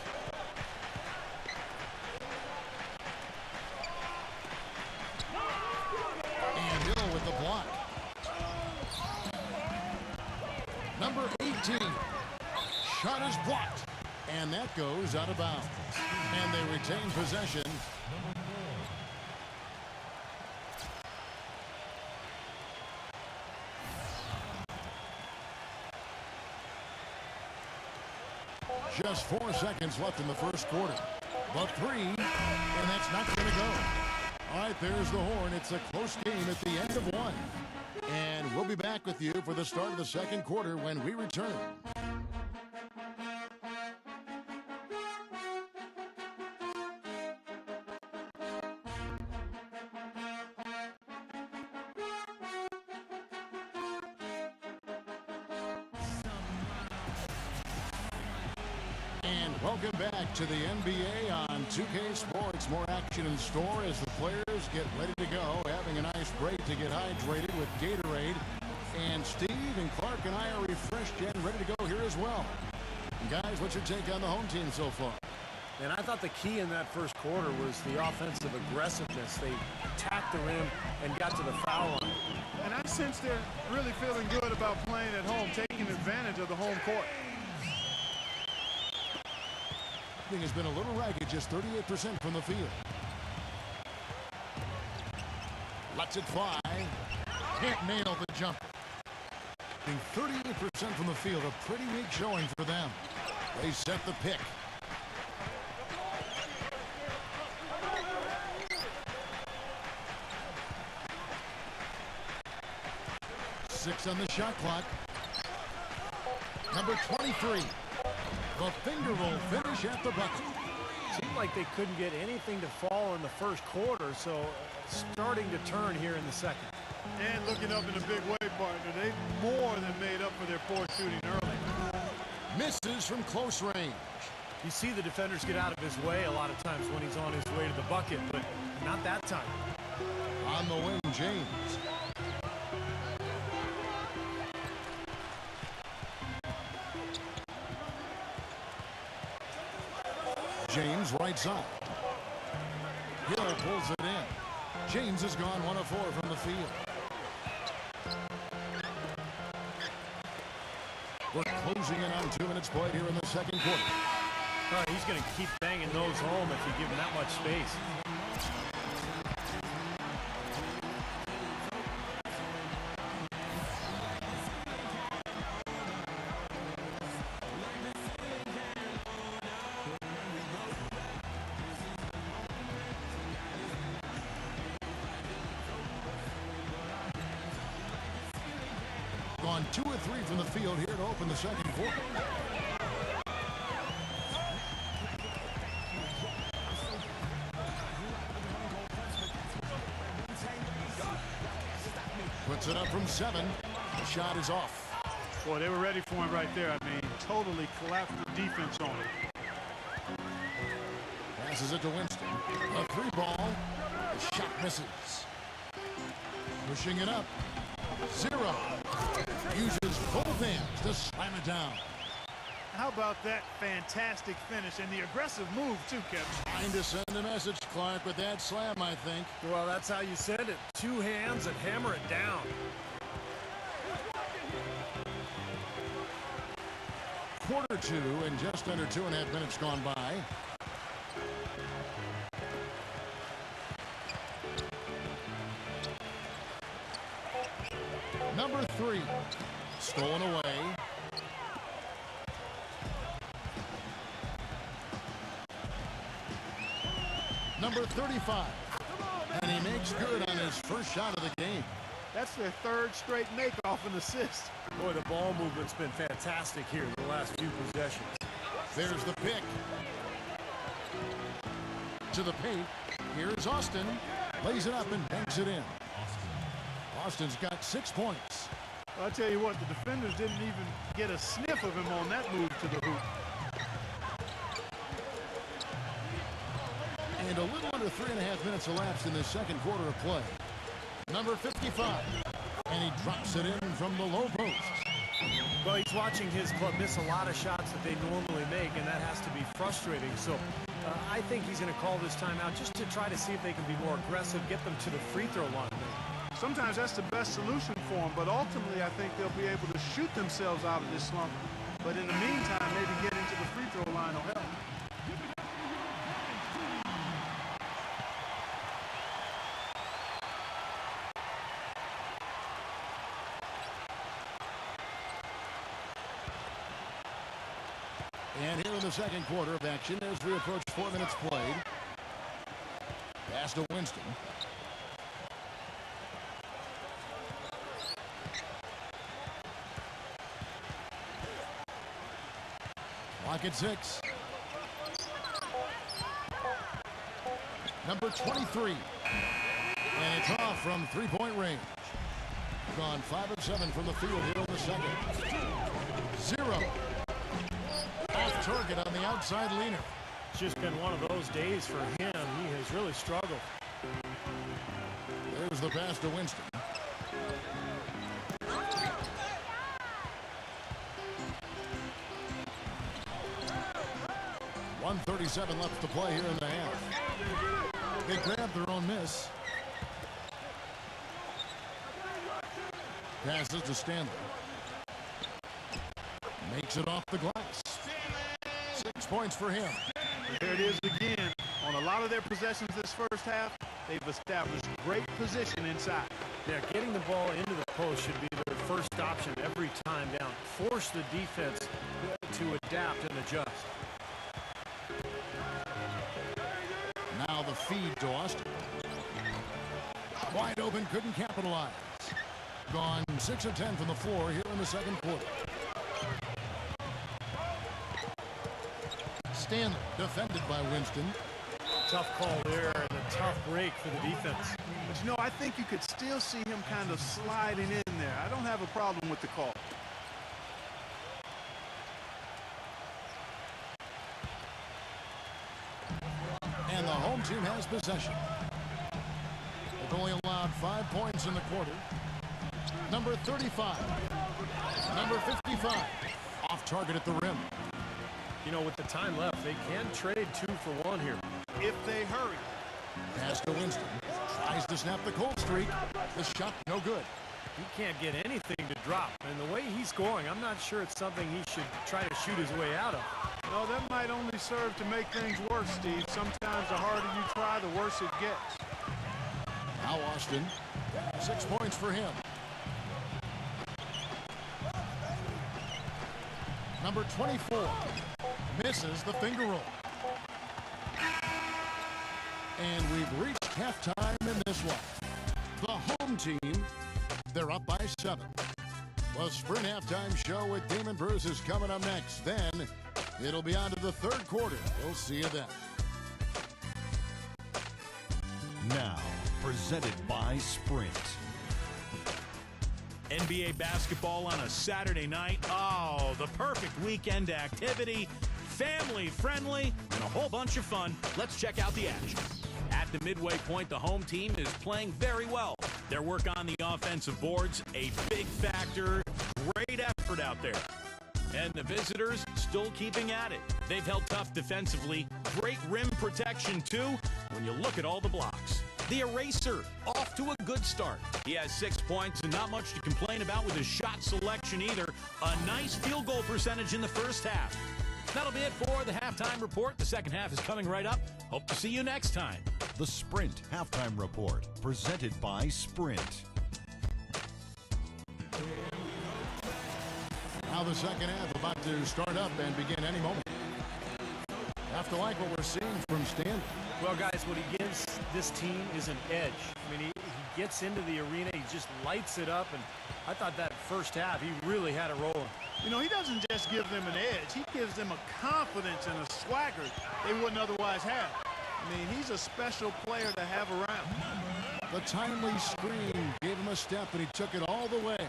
And Hill with the block. Number 18. Shot is blocked. And that goes out of bounds. And they retain possession. Just 4 seconds left in the first quarter. The three, and that's not going to go. All right, there's the horn. It's a close game at the end of one. And we'll be back with you for the start of the second quarter when we return. And welcome back to the NBA on 2K Sports. More action in store as the players get ready to go, having a nice break to get hydrated with Gatorade. And Steve and Clark and I are refreshed and ready to go here as well. And guys, what's your take on the home team so far? And I thought the key in that first quarter was the offensive aggressiveness. They attacked the rim and got to the foul line. And I sense they're really feeling good about playing at home, taking advantage of the home court. Shooting has been a little ragged, just 38% from the field. Lets it fly. Can't nail the jump. 38% from the field, a pretty weak showing for them. They set the pick. Six on the shot clock. Number 23. The finger roll finish at the bucket. Seemed like they couldn't get anything to fall in the first quarter, so starting to turn here in the second. And looking up in a big way, partner. They more than made up for their poor shooting early. Misses from close range. You see the defenders get out of his way a lot of times when he's on his way to the bucket, but not that time. On the wing, James. James right side. Hill pulls it in. James has gone 1 of 4 from the field. We're closing in on 2 minutes played here in the second quarter. He's going to keep banging those home if you give him that much space. Gone 2 of 3 from the field here to open the second quarter. Puts it up from 7. The shot is off. Boy, they were ready for him right there. I mean, totally collapsed the defense on him. Passes it to Winston. A 3 ball. The shot misses. Pushing it up. 0. Uses both hands to slam it down. How about that fantastic finish and the aggressive move, too, Kevin? Trying to send a message, Clark, with that slam, I think. Well, that's how you send it. 2 hands and hammer it down. Quarter 2 and just under 2.5 minutes gone by. Number 3, stolen away. Number 35, and he makes good on his first shot of the game. That's their 3rd straight make-off and assist. Boy, the ball movement's been fantastic here in the last few possessions. There's the pick. To the paint. Here's Austin. Lays it up and banks it in. Austin's got 6 points. I'll tell you what, the defenders didn't even get a sniff of him on that move to the hoop. And a little under 3.5 minutes elapsed in the second quarter of play. Number 55. And he drops it in from the low post. Well, he's watching his club miss a lot of shots that they normally make, and that has to be frustrating. So I think he's going to call this timeout just to try to see if they can be more aggressive, get them to the free throw line. Sometimes that's the best solution for them, but ultimately I think they'll be able to shoot themselves out of this slump. But in the meantime, maybe get into the free throw line will help. And here in the second quarter of action, as we approach 4 minutes played. Pass to Winston. Clock at 6. Number 23. And it's off from three-point range. Gone 5 of 7 from the field here in the second. 0. Off target on the outside leaner. It's just been one of those days for him. He has really struggled. There's the pass to Winston. .137 left to play here in the half. They grab their own miss. Passes to Stanley. Makes it off the glass. 6 points for him. There it is again. On a lot of their possessions this first half, they've established great position inside. Yeah, getting the ball into the post should be their first option every time down. Force the defense to adapt and adjust. Now the feed to Austin. Wide open, couldn't capitalize. Gone 6 of 10 from the floor here in the second quarter. Stanley defended by Winston. Tough call there and a tough break for the defense. But you know, I think you could still see him kind of sliding in there. I don't have a problem with the call. And the home team has possession. They've only allowed 5 points in the quarter. Number 35. Number 55. Off target at the rim. You know, with the time left, they can trade 2 for 1 here. If they hurry. Pass to Winston. Tries to snap the cold streak. The shot no good. He can't get anything to drop. And the way he's scoring, I'm not sure it's something he should try to shoot his way out of. No, that might only serve to make things worse, Steve. Sometimes the harder you try, the worse it gets. Now Austin. 6 points for him. Number 24. Misses the finger roll. And we've reached halftime in this one. The home team, they're up by 7. The Sprint Halftime Show with Damon Bruce is coming up next. Then it'll be on to the third quarter. We'll see you then. Now, presented by Sprint. NBA basketball on a Saturday night. Oh, the perfect weekend activity. Family friendly and a whole bunch of fun. Let's check out the action. At the midway point, the home team is playing very well. Their work on the offensive boards, a big factor. Great effort out there. And the visitors still keeping at it. They've held tough defensively. Great rim protection, too, when you look at all the blocks. The eraser, off to a good start. He has 6 points and not much to complain about with his shot selection either. A nice field goal percentage in the first half. That'll be it for the halftime report. The second half is coming right up. Hope to see you next time. The Sprint Halftime Report, presented by Sprint. Now the second half about to start up and begin any moment. Have to like what we're seeing from Stanley. Well, guys, what he gives this team is an edge. I mean, he gets into the arena, he just lights it up, and I thought that first half, he really had it rolling. You know, he doesn't just give them an edge. He gives them a confidence and a swagger they wouldn't otherwise have. I mean, he's a special player to have around. The timely screen gave him a step, and he took it all the way.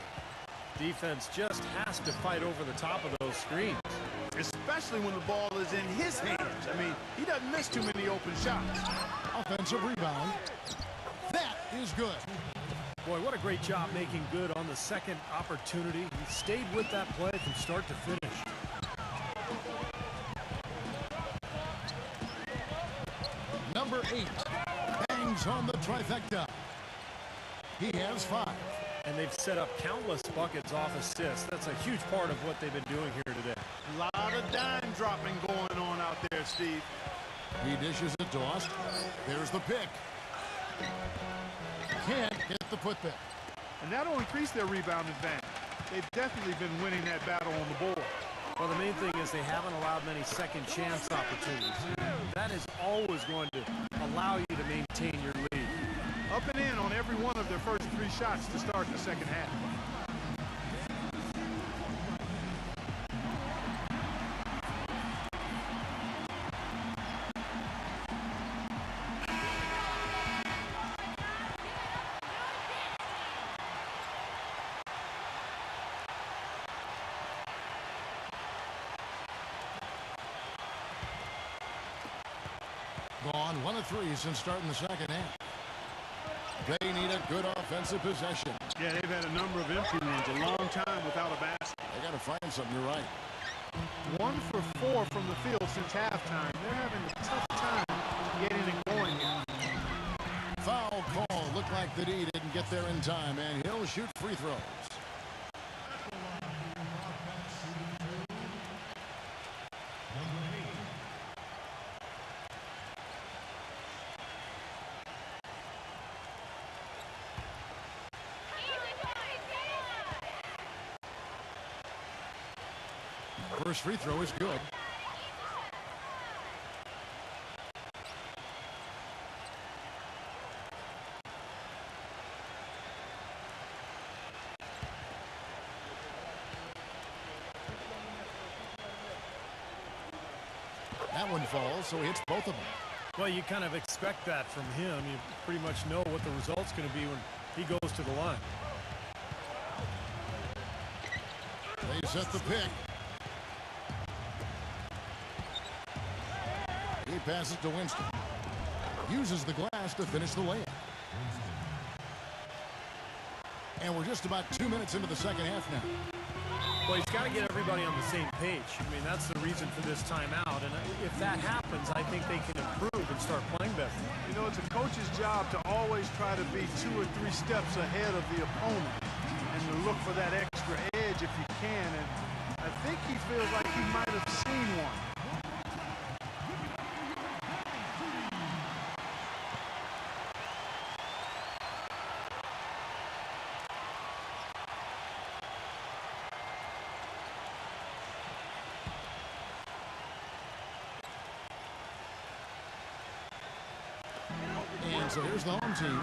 Defense just has to fight over the top of those screens. Especially when the ball is in his hands. I mean, he doesn't miss too many open shots. Offensive rebound. That is good. Boy, what a great job making good on the second opportunity. He stayed with that play from start to finish. Number 8 bangs home the trifecta. He has 5. And they've set up countless buckets off assists. That's a huge part of what they've been doing here today. A lot of dime dropping going on out there, Steve. He dishes it to Austin. There's the pick. Can't get the putback. And that'll increase their rebound advantage. They've definitely been winning that battle on the board. Well, the main thing is they haven't allowed many second chance opportunities. That is always going to allow you to maintain your lead. Up and in on every one of their first 3 shots to start the second half. Gone 1 of 3 since starting the second half. They need a good offensive possession. Yeah, they've had a number of empty ones, a long time without a basket. They got to find something, you're right. 1 for 4 from the field since halftime. They're having a tough time getting it going here. Foul call. Looked like the D didn't get there in time, and he'll shoot free throws. First free throw is good. That one falls, so he hits both of them. Well, you kind of expect that from him. You pretty much know what the result's going to be when he goes to the line. They set the pick. He passes to Winston. Uses the glass to finish the layup. And we're just about 2 minutes into the second half now. Well, he's got to get everybody on the same page. I mean, that's the reason for this timeout. And if that happens, I think they can improve and start playing better. You know, it's a coach's job to always try to be 2 or 3 steps ahead of the opponent and to look for that extra edge if you can. And I think he feels like he might have seen one. And so here's the home team.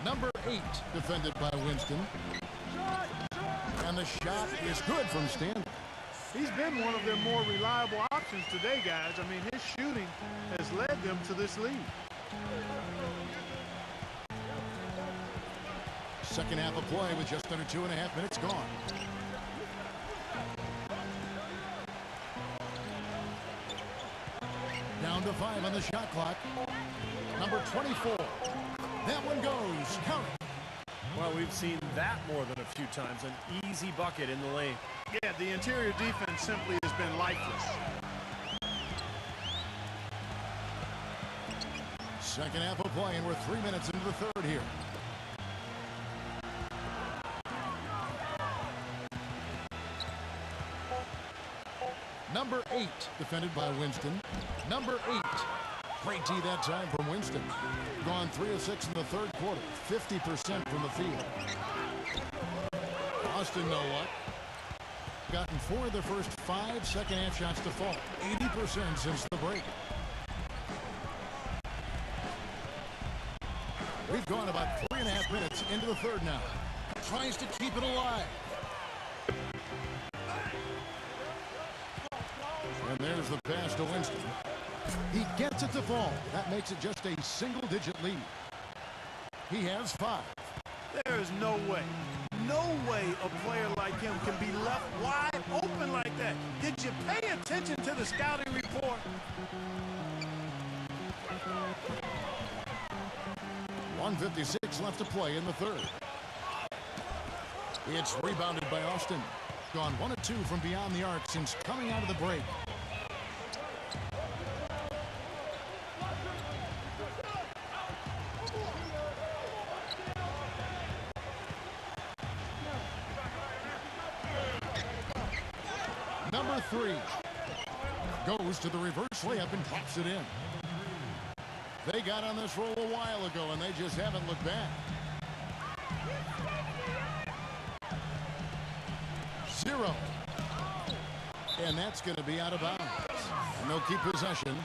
Number 8 defended by Winston. And the shot is good from Stanley. He's been one of their more reliable options today, guys. I mean, his shooting has led them to this lead. Second half of play with just under 2.5 minutes gone. Down to 5 on the shot clock. Number 24. That one goes. Count it. Well, we've seen that more than a few times. An easy bucket in the lane. Yeah, the interior defense simply has been lifeless. Second half of play, and we're 3 minutes into the third here. Number 8 defended by Winston. Number 8. Great D that time from Winston. Gone 3 of 6 in the third quarter. 50% from the field. Austin, know what? Gotten 4 of their first 5 second half shots to fall. 80% since the break. We've gone about 3.5 minutes into the third now. Tries to keep it alive. And there's the pass to Winston. He gets it to fall. That makes it just a single-digit lead. He has 5. There is no way a player like him can be left wide open like that. Did you pay attention to the scouting report? .156 left to play in the third. It's rebounded by Austin. Gone 1 of 2 from beyond the arc since coming out of the break. Number 3 goes to the reverse layup and pops it in. They got on this roll a while ago, and they just haven't looked back. 0. And that's going to be out of bounds. And they'll keep possession.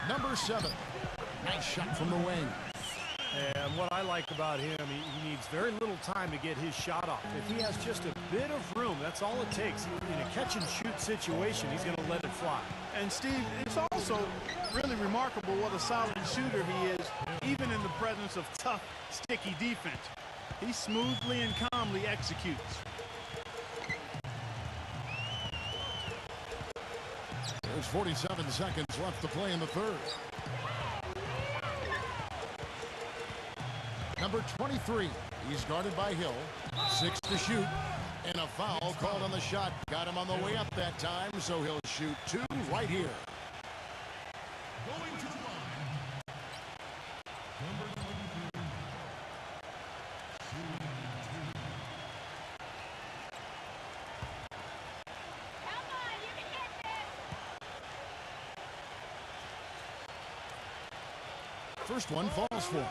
Number 7. Nice shot from the wing. And what I like about him, he needs very little time to get his shot off. If he has just a bit of room, that's all it takes. In a catch-and-shoot situation, he's going to let it fly. And, Steve, it's also really remarkable what a solid shooter he is, even in the presence of tough, sticky defense. He smoothly and calmly executes. There's 47 seconds left to play in the third. Number 23, he's guarded by Hill. 6 to shoot, and a foul called on the shot. Got him on the way up that time, so he'll shoot 2 right here. Going to the line. Number 23. Shooting 2. Come on, you can hit this. First one falls for him.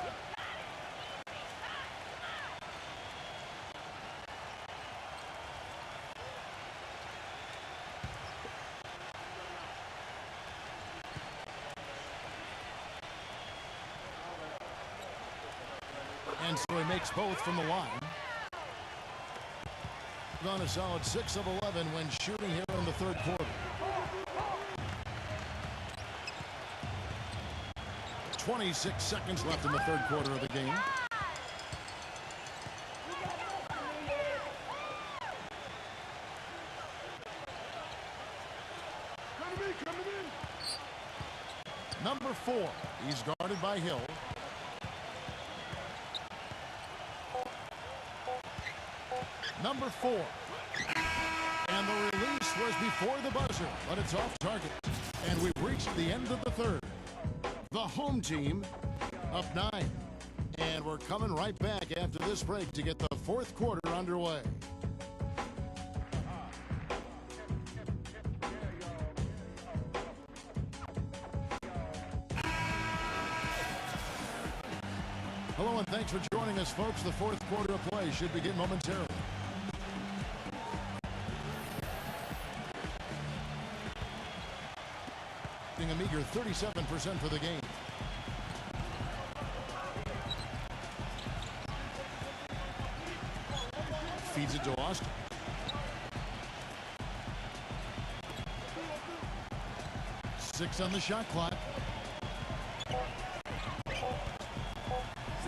And so he makes both from the line. Gone a solid 6 of 11 when shooting here in the third quarter. 26 seconds left in the third quarter of the game. Number 4, he's guarded by Hill. Number 4. And the release was before the buzzer, but it's off target. And we've reached the end of the third. The home team up 9. And we're coming right back after this break to get the fourth quarter underway. Hello and thanks for joining us, folks. The fourth quarter of play should begin momentarily. A meager 37% for the game. Feeds it to Austin. Six on the shot clock.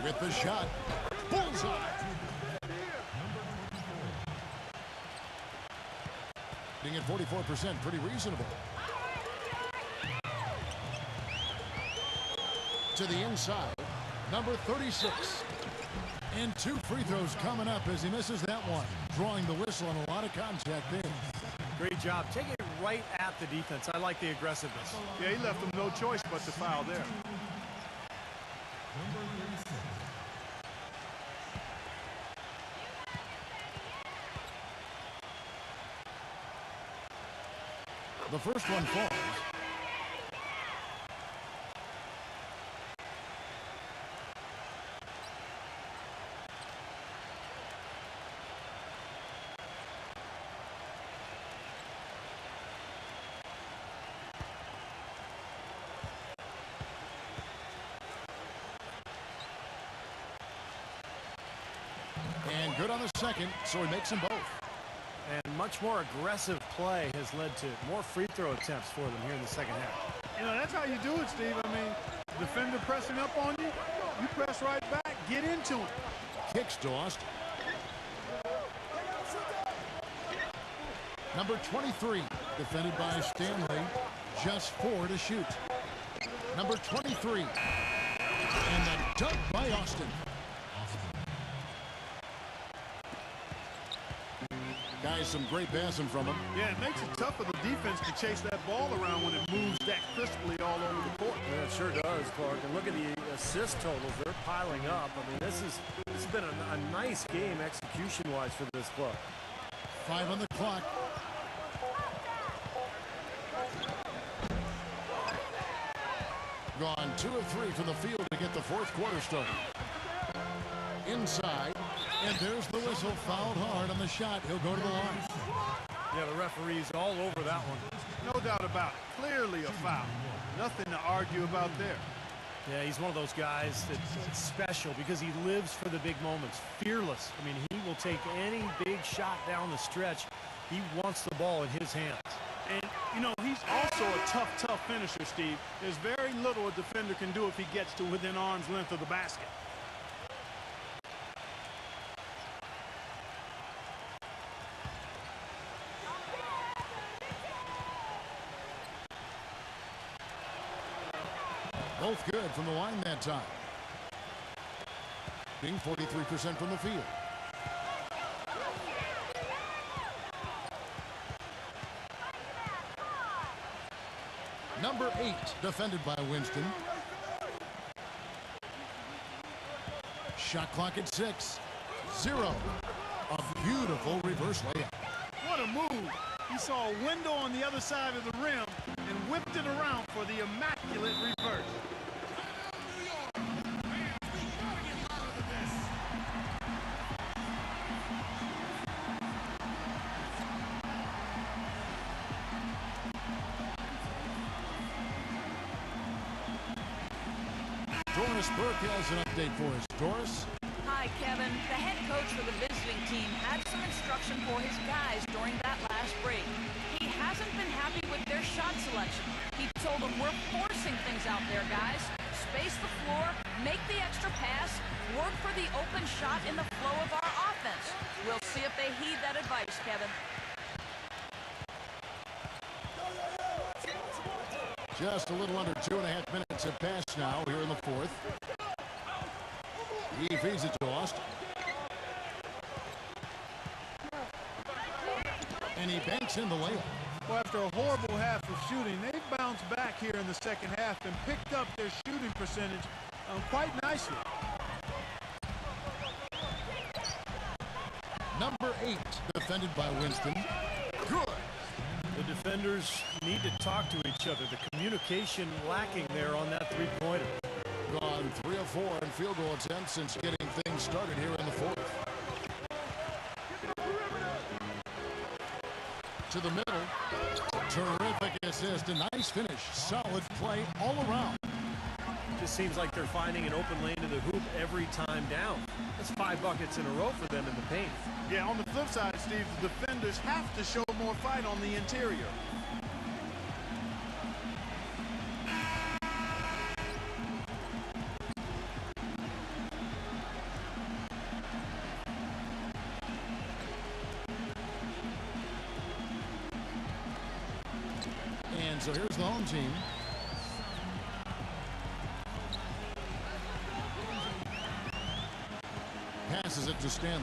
With the shot. Bullseye. Being at 44%, pretty reasonable. To the inside, number 36. And 2 free throws coming up as he misses that one. Drawing the whistle and a lot of contact there. Great job. Taking it right at the defense. I like the aggressiveness. Yeah, he left them no choice but to foul there. Number 36. The first one falls. And good on the second, so he makes them both. And much more aggressive play has led to more free throw attempts for them here in the second half. You know, that's how you do it, Steve. I mean, defender pressing up on you, you press right back, get into it. Kicks to Austin. Number 23, defended by Stanley, just 4 to shoot. Number 23, and the dunk by Austin. Guys, some great passing from him. Yeah, it makes it tough for the defense to chase that ball around when it moves that crisply all over the court. Yeah, it sure does, Clark. And look at the assist totals, they're piling up. I mean, this has been a nice game execution-wise for this club. 5 on the clock. Gone 2 of 3 from the field to get the fourth quarter started. Inside, and there's the whistle. Fouled hard on the shot. He'll go to the line. Yeah, the referee's all over that one. No doubt about it. Clearly a foul. Nothing to argue about there. Yeah, he's one of those guys that's special because he lives for the big moments. Fearless. I mean, he will take any big shot down the stretch. He wants the ball in his hands. And, you know, he's also a tough finisher, Steve. There's very little a defender can do if he gets to within arm's length of the basket. Both good from the line that time. Being 43% from the field. Number 8, defended by Winston. Shot clock at 6. 0. A beautiful reverse layup. What a move. He saw a window on the other side of the rim and whipped it around for the immaculate reverse. Doris Burke has an update for us. Doris? Hi, Kevin. The head coach for the visiting team had some instruction for his guys during that last break. He hasn't been happy with their shot selection. He told them, we're forcing things out there, guys. Space the floor, make the extra pass, work for the open shot in the flow of our offense. We'll see if they heed that advice, Kevin. Just a little under 2.5 minutes have passed now here in the fourth. He feeds it to Austin. And he banks in the layup. Well, after a horrible half of shooting, they've bounced back here in the second half and picked up their shooting percentage quite nicely. Number 8, defended by Winston. Good. The defenders need to talk to each other. The communication lacking there on that three-pointer. Gone 3 of 4 in field goal attempts since getting things started here in the fourth. To the middle. Terrific assist. A nice finish. Solid play all around. Just seems like they're finding an open lane to the hoop every time down. That's 5 buckets in a row for them in the paint. Yeah, on the flip side, Steve, the defenders have to show more fight on the interior. And so here's the home team. Passes it to Stanley.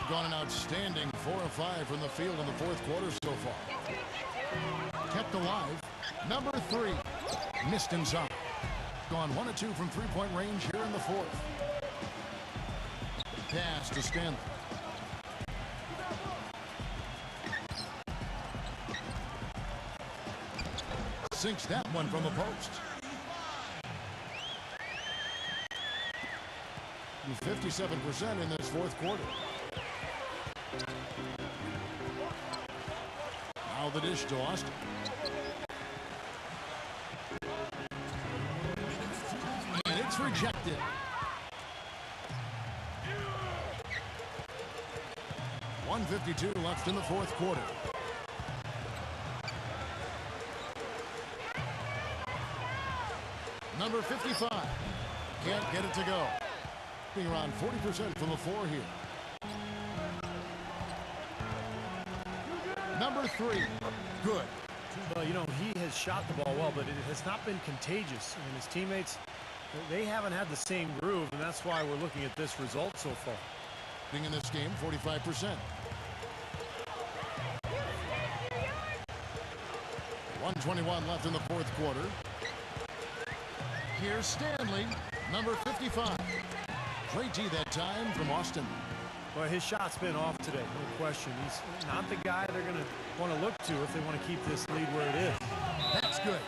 Gone an outstanding 4 of 5 from the field in the fourth quarter so far. Kept alive. Number 3, missed inside. Gone 1 of 2 from three-point range here in the fourth. Pass to Stanley. Sinks that one from the post. 57% in this fourth quarter. Now the dish to Austin. And it's rejected. .152 left in the fourth quarter. Number 55. Can't get it to go. Being around 40% from the floor here. Number 3. Good. Well, you know, he has shot the ball well, but it has not been contagious. And his teammates, they haven't had the same groove, and that's why we're looking at this result so far. Being in this game, 45%. 1:21 left in the fourth quarter. here's Stanley, number 55. Great D that time from Austin. Well, his shot's been off today, no question. He's not the guy they're going to want to look to if they want to keep this lead where it is. That's good.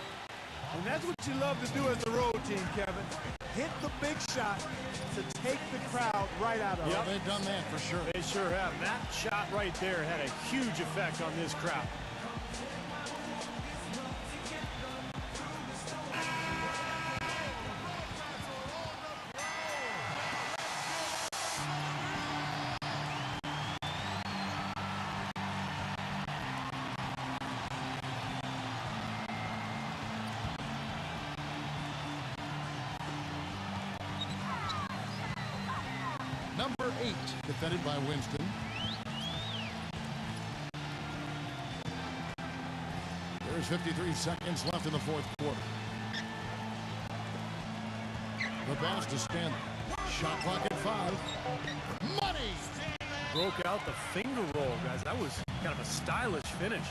And that's what you love to do as a road team, Kevin. Hit the big shot to take the crowd right out of it. Yeah, they've done that for sure. They sure have. That shot right there had a huge effect on this crowd. Number 8, defended by Winston. There's 53 seconds left in the fourth quarter. The pass to Stanley. Shot clock at 5. Money! Broke out the finger roll, guys. That was kind of a stylish finish.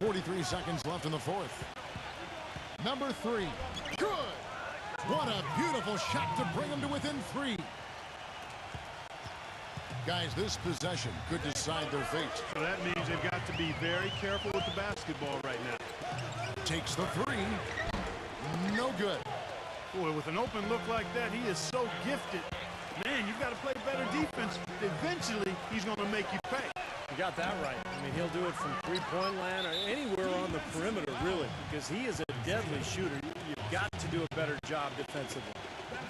.43 seconds left in the fourth. Number 3. Good! What a beautiful shot to bring them to within 3. Guys, this possession could decide their fate. So that means they've got to be very careful with the basketball right now. Takes the 3. No good. Boy, with an open look like that, he is so gifted. Man, you've got to play better defense. Eventually, he's going to make you pay. You got that right. I mean, he'll do it from three-point land or anywhere on the perimeter, really, because he is a deadly shooter. You've got to do a better job defensively.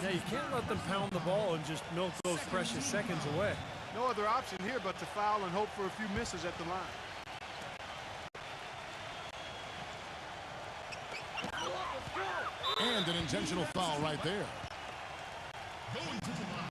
Now, you can't let them pound the ball and just milk those precious seconds away. No other option here but to foul and hope for a few misses at the line. And an intentional foul right there. Going to the line.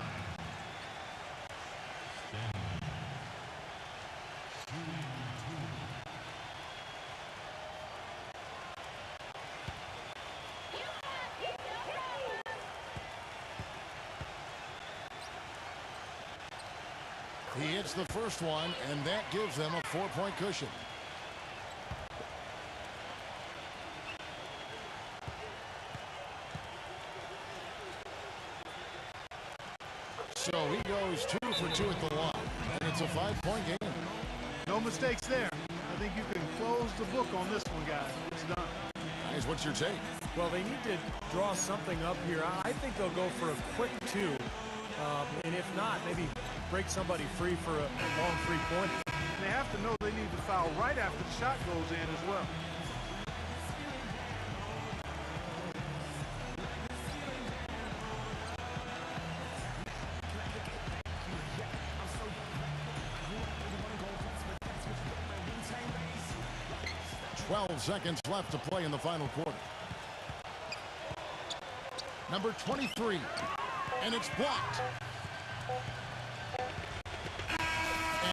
He hits the first one, and that gives them a 4-point cushion. So he goes 2 for 2 at the line, and it's a 5-point game. No mistakes there. I think you can close the book on this one, guys. It's done. Guys, what's your take? Well, they need to draw something up here. I think they'll go for a quick 2. And if not, maybe break somebody free for a long three-pointer. They have to know they need to foul right after the shot goes in as well. Seconds left to play in the final quarter. Number 23, and it's blocked.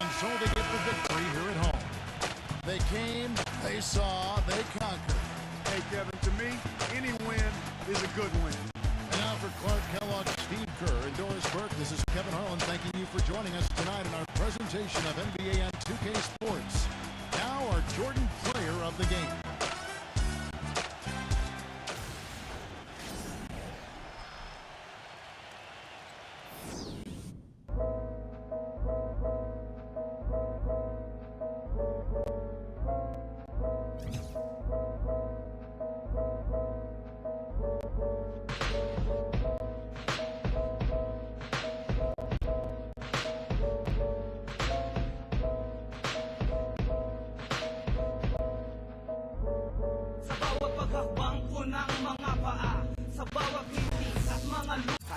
And so they get the victory here at home. They came, they saw, they conquered. Hey, Kevin, to me, any win is a good win. And now for Clark Kellogg, Steve Kerr, and Doris Burke, this is Kevin Harlan thanking you for joining us tonight in our presentation of NBA and 2K Sports. Now our Jordan player of the game.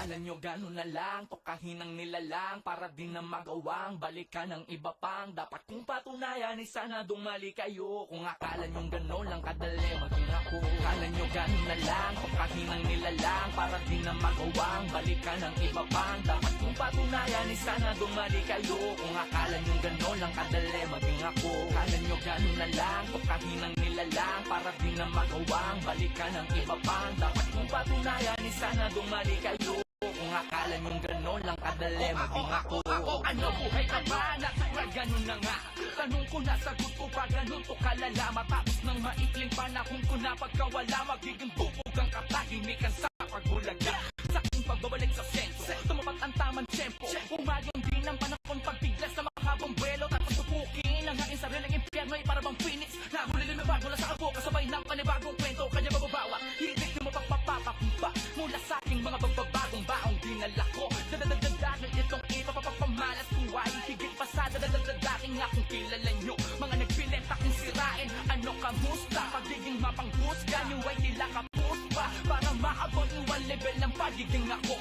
Akala nyo ganun na lang, tukahin ng nilalang para di na magawang balikan ng iba pang dapat kong patunayan ay sana dumali kayo. Kung akala nyo ganun lang kadali maging ako. Akala nyo ganun na lang, tukahin ng nilalang para di na magawang balikan ng iba pang dapat kong patunayan ay sana dumali kayo. Kung akala nyo ganun lang kadali maging ako. Akala nyo ganun na lang, tukahin ng nilalang para di na magawang balikan ng iba pang dapat kong patunayan ay sana dumali kayo. Kung akala nyo gano'n lang kadali maging ako. Ano buhay ka ba? Natural ganun na nga. Tanong ko na sagot ko pa ganun to kalala. Matapos ng maikling panahon ko na pagkawala magiging bubog ang katahimikan sa pagbulaga. Sa aking pagbabalik sa sentro tumapat ang tamang tempo. Umayon din ang panahon pagbiglas sa mahabang buwelo. Tapos tupukin ang aking sariling impyerno ay para bang phoenix. Nahuli lumibag mula sa abo kasabay ng panibagong kwento. Kanya mababawa, hindi mo mapapapapumpa mula sa aking mga pagbabagong baong dinala ko. Dadadadadahil itong ipapapamalas buhay. Higit pa sa dadadadating akong kilala nyo. Mga nagpilit akong sirain. Ano kamusta? Pagiging mapanghusga nyo ay tila kapuspa. Para maabot yung one level ng pagiging ako.